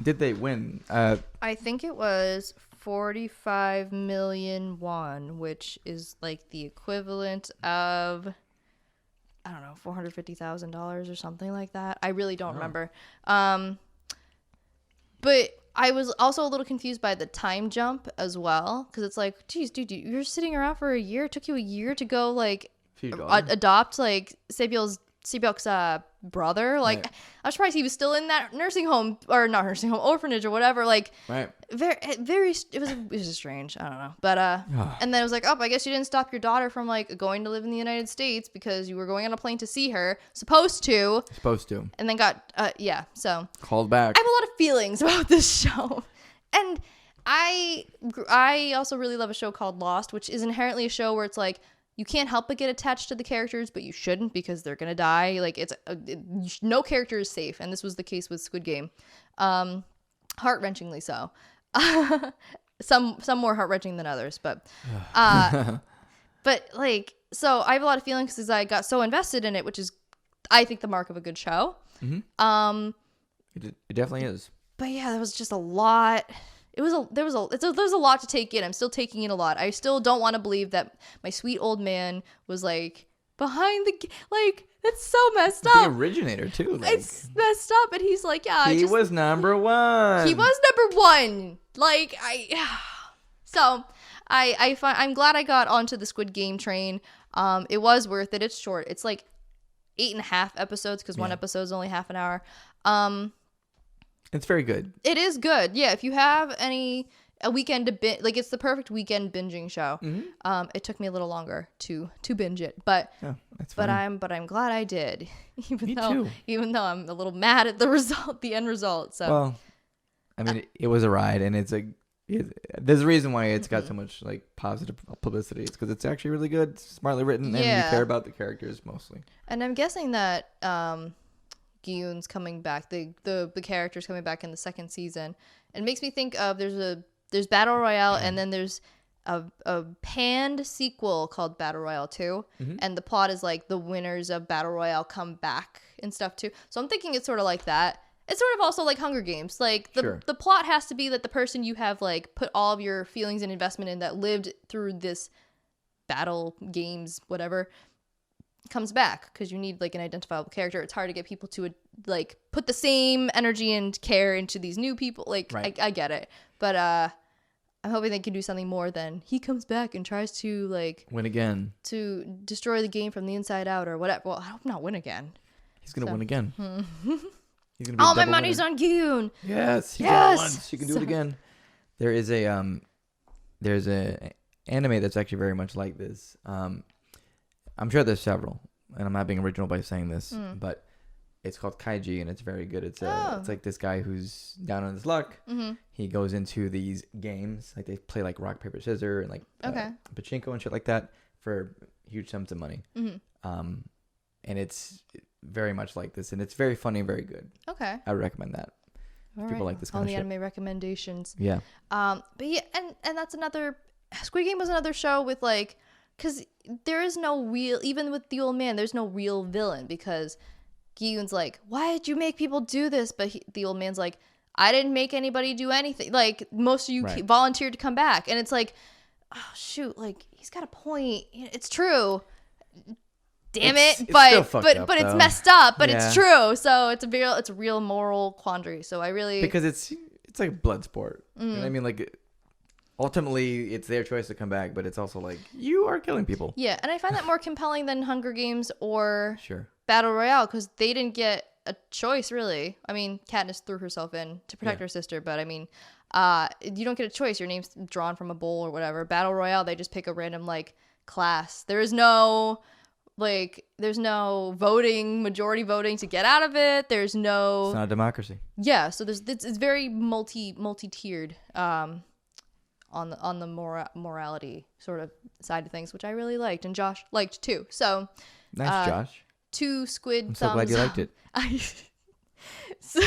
did they win? I think it was 45 million won, which is like the equivalent of, I don't know, $450,000 or something like that. I really don't remember. But I was also a little confused by the time jump as well, because it's like, geez, dude, you're sitting around for a year. It took you a year to go like adopt like Sabiel's brother. Like, right. I was surprised he was still in that orphanage or whatever. Like, right. Very, it was strange. I don't know. But, and then it was like, oh, I guess you didn't stop your daughter from like going to live in the United States because you were going on a plane to see her. Supposed to. And then got, so. Called back. I have a lot of feelings about this show. And I also really love a show called Lost, which is inherently a show where it's like, you can't help but get attached to the characters, but you shouldn't because they're gonna die. Like, no character is safe, and this was the case with Squid Game, heart-wrenchingly so. Some more heart-wrenching than others, but but like, so I have a lot of feelings because I got so invested in it, which is, I think, the mark of a good show. Mm-hmm. It definitely is. But yeah, there was just a lot. There's a lot to take in. I'm still taking in a lot. I still don't want to believe that my sweet old man was like behind like, it's so messed up. The originator too. Like, it's messed up, and he's like, yeah. He was number one. He was number one. Like, so I'm glad I got onto the Squid Game train. It was worth it. It's short. It's like 8.5 episodes because one episode is only half an hour. It's very good. It is good. Yeah, if you have a weekend to binge, like, it's the perfect weekend binging show. Mm-hmm. It took me a little longer to binge it, but I'm glad I did. Even though I'm a little mad at the end result. So, well, I mean, it was a ride, and it's like there's a reason why it's got so much like positive publicity. It's because it's actually really good, smartly written, and you care about the characters mostly. And I'm guessing that Giyun's coming back, the characters coming back in the second season. It makes me think of there's Battle Royale, and then there's a panned sequel called Battle Royale 2, and the plot is like the winners of Battle Royale come back and stuff too. So I'm thinking it's sort of like that. It's sort of also like Hunger Games. Like, the plot has to be that the person you have like put all of your feelings and investment in that lived through this battle games, whatever, comes back, because you need like an identifiable character. It's hard to get people to like put the same energy and care into these new people. Like, right. I get it, but I'm hoping they can do something more than he comes back and tries to like win again, to destroy the game from the inside out or whatever. Well, I hope not win again. He's gonna win again. He's gonna be all my money's on Gyun. Yes, once. You can do it again. There's a anime that's actually very much like this. I'm sure there's several, and I'm not being original by saying this, but it's called Kaiji, and it's very good. It's like this guy who's down on his luck. Mm-hmm. He goes into these games, like they play like rock, paper, scissors, and like pachinko and shit like that for huge sums of money. Mm-hmm. And it's very much like this, and it's very funny, very good. Okay, I would recommend that. People like this kind of shit. On the anime recommendations. Yeah. But yeah, and that's another. Squid Game was another show with like. Because there is no real, even with the old man, there's no real villain, because Giyun's like, why did you make people do this? But the old man's like, I didn't make anybody do anything. Like, most of you volunteered to come back. And it's like, oh, shoot, like, he's got a point. It's true. Damn it. But it's messed up, but it's true. So it's a real moral quandary. So I really. Because it's like a blood sport. You know what I mean? Like, ultimately, it's their choice to come back, but it's also like, you are killing people. Yeah, and I find that more compelling than Hunger Games or Battle Royale, because they didn't get a choice, really. I mean, Katniss threw herself in to protect her sister, but I mean, you don't get a choice. Your name's drawn from a bowl or whatever. Battle Royale, they just pick a random, like, class. There is no like there's no majority voting to get out of it. There's no. It's not a democracy. Yeah, so it's very multi-tiered on the morality sort of side of things, which I really liked, and Josh liked too. So nice, Josh. 2 squid I'm thumbs so glad you liked it. So,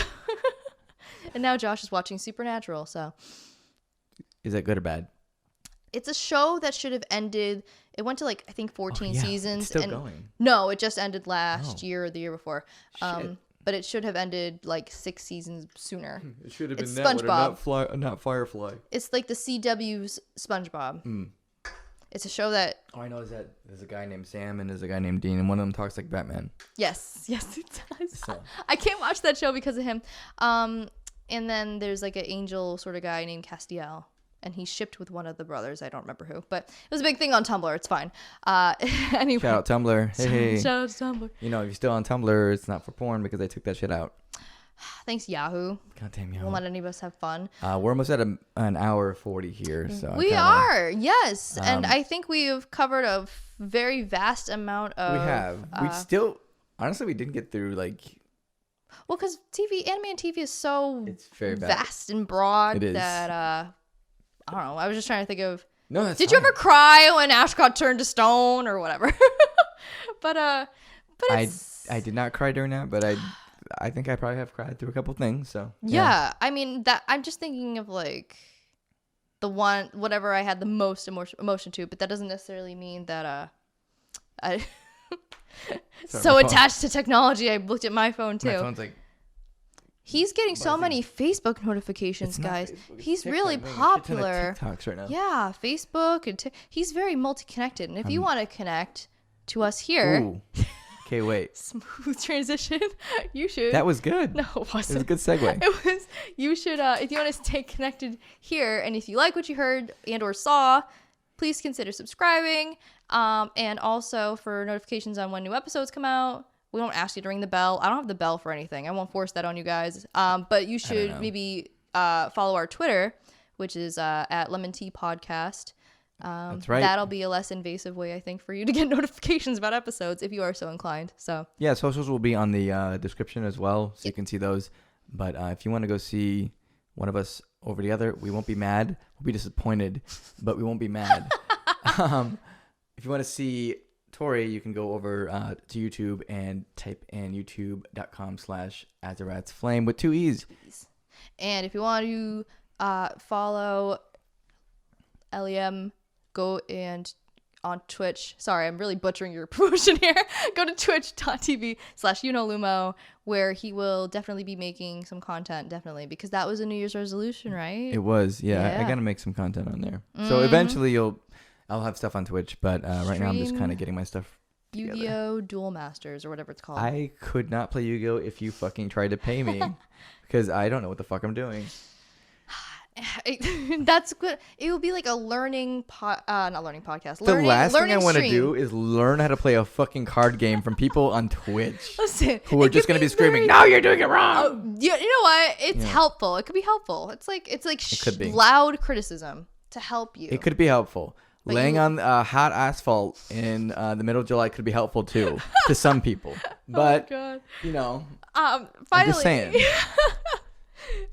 and now Josh is watching Supernatural. So is that good or bad? it's a show that should have ended. It went to like I think 14 seasons. It's still going. No, it just ended last year or the year before. Shit. But it should have ended like 6 seasons sooner. It should have been It's that, SpongeBob. not Firefly. It's like the CW's SpongeBob. It's a show that. Oh, I know is that there's a guy named Sam and there's a guy named Dean, and one of them talks like Batman. Yes, it does. So. I can't watch that show because of him. And then there's like an angel sort of guy named Castiel, and he's shipped with one of the brothers. I don't remember who, but it was a big thing on Tumblr. It's fine. Anyway, Shout out Tumblr. Hey. Shout out to Tumblr. You know, if you're still on Tumblr, it's not for porn because they took that shit out. Thanks, Yahoo. Goddamn Yahoo. Won't let any of us have fun. We're almost at an hour 40 here, so We are, yes, and I think we have covered a very vast amount of. We have. We still, honestly, we didn't get through like. Well, because anime and TV is so It's very vast and broad It is. that I don't know. I was just trying to think of. No, that's Did you ever cry when Ash got turned to stone or whatever? but it's, I did not cry during that, but I think I probably have cried through a couple things. So yeah, I mean that I'm just thinking of like the one whatever I had the most emotion to, but that doesn't necessarily mean that I so attached to technology. I looked at my phone too. My phone's like. He's getting so many Facebook notifications, guys. Facebook, He's TikTok. really I'm getting a shit ton of popular. TikToks right now. Yeah, Facebook and he's very multi-connected. And if you want to connect to us here, Ooh. Okay, wait. smooth transition, you should. That was good. No, it It was wasn't. a good segue. It was. You should. If you want to stay connected here, and if you like what you heard and or saw, please consider subscribing. And also for notifications on when new episodes come out. We don't ask you to ring the bell. I don't have the bell for anything. I won't force that on you guys. But you should maybe follow our Twitter, which is at LEMTEA Podcast. That's right. That'll be a less invasive way, I think, for you to get notifications about episodes if you are so inclined. So yeah, socials will be on the description as well, so you can see those. But if you want to go see one of us over the other, we won't be mad. We'll be disappointed, but we won't be mad. If you want to see Tory, you can go over to YouTube and type in youtube.com/AsARatsFlame with 2 E's. And if you want to follow LEM, go and on Twitch. Sorry, I'm really butchering your promotion here. Go to twitch.tv/Lumo, where he will definitely be making some content, definitely, because that was a New Year's resolution, right? It was, yeah. I got to make some content on there. So eventually I'll have stuff on Twitch, but right now I'm just kind of getting my stuff together. Yu-Gi-Oh! Duel Masters or whatever it's called. I could not play Yu-Gi-Oh! If you fucking tried to pay me because I don't know what the fuck I'm doing. That's good. It will be like a learning not learning podcast. The last thing I learning want to stream. do is learn how to play a fucking card game from people on Twitch Listen, who are it just could going to be screaming, "No, you're doing it wrong!" Oh, you know what? It's helpful. It could be helpful. It's like could be. loud criticism to help you. It could be helpful. But Laying on hot asphalt in the middle of July could be helpful too to some people. But God. you know, Finally, I'm just saying.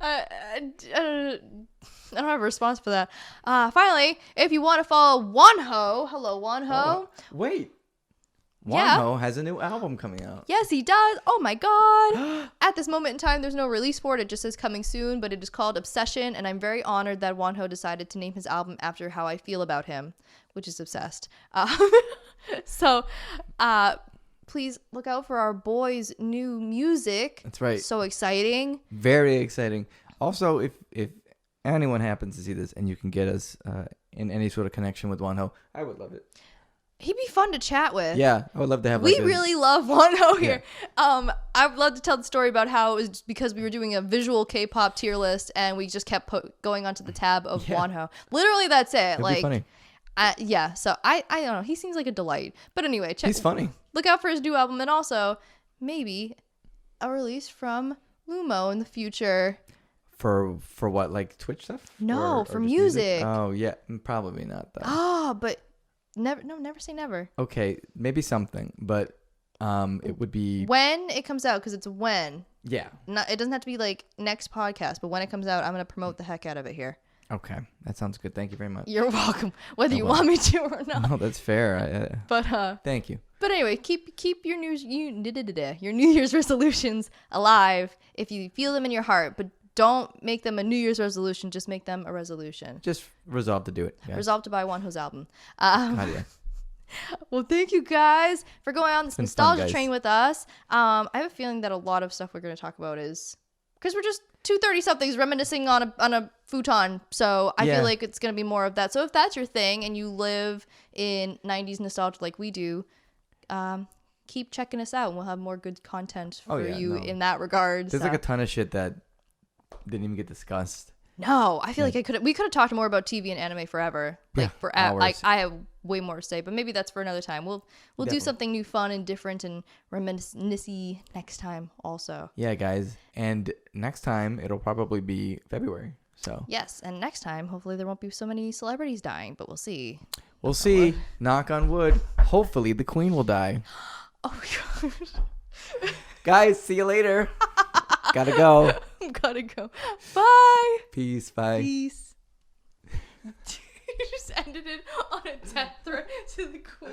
I don't have a response for that. Finally, if you want to follow Wonho, hello Wonho. Wait, Yeah. Wonho has a new album coming out. Yes, he does. Oh my God. At this moment in time, there's no release for it. It just says coming soon, but it is called Obsession. And I'm very honored that Wonho decided to name his album after how I feel about him, which is obsessed. So please look out for our boys' new music. That's right. So exciting. Very exciting. Also, if anyone happens to see this and you can get us in any sort of connection with Wonho, I would love it. He'd be fun to chat with. Yeah, I would love to have. We really love Wonho here. I would love to tell the story about how it was because we were doing a visual K-pop tier list and we just kept going onto the tab of Wonho. Literally, that's it. It'd be funny. Yeah. So I don't know. He seems like a delight. But anyway, He's funny. Look out for his new album and also maybe a release from Lumo in the future. For what, like Twitch stuff? No, Or for just music. Oh yeah, probably not though. Oh, but never say never. Okay, maybe something, but it would be When it comes out, because it's when. Yeah. It doesn't have to be like next podcast, but when it comes out, I'm gonna promote the heck out of it here. Okay, that sounds good. Thank you very much. You're welcome, whether you want me to or not. No, that's fair. But thank you. But anyway, keep your New Year's resolutions alive if you feel them in your heart, but don't make them a New Year's resolution. Just make them a resolution. Just resolve to do it. Guys. Resolve to buy One Ho's album. God, yeah. Well, thank you guys for going on this nostalgia fun, train with us. I have a feeling that a lot of stuff we're going to talk about is because we're just 230-somethings reminiscing on a futon. So I feel like it's going to be more of that. So if that's your thing and you live in 90s nostalgia like we do, keep checking us out and we'll have more good content for you in that regard. There's like a ton of shit that didn't even get discussed. No, I feel like we could have talked more about TV and anime forever. Like hours. Like I have way more to say, but maybe that's for another time. We'll do something new, fun, and different and reminiscent next time also. Yeah, guys. And next time it'll probably be February. So yes, and next time hopefully there won't be so many celebrities dying, but we'll see. We'll see. Knock on wood. Hopefully the queen will die. Oh my god. Guys, see you later. Gotta go. Gotta go. Bye. Peace. Bye. Peace. You just ended it on a death threat to the queen.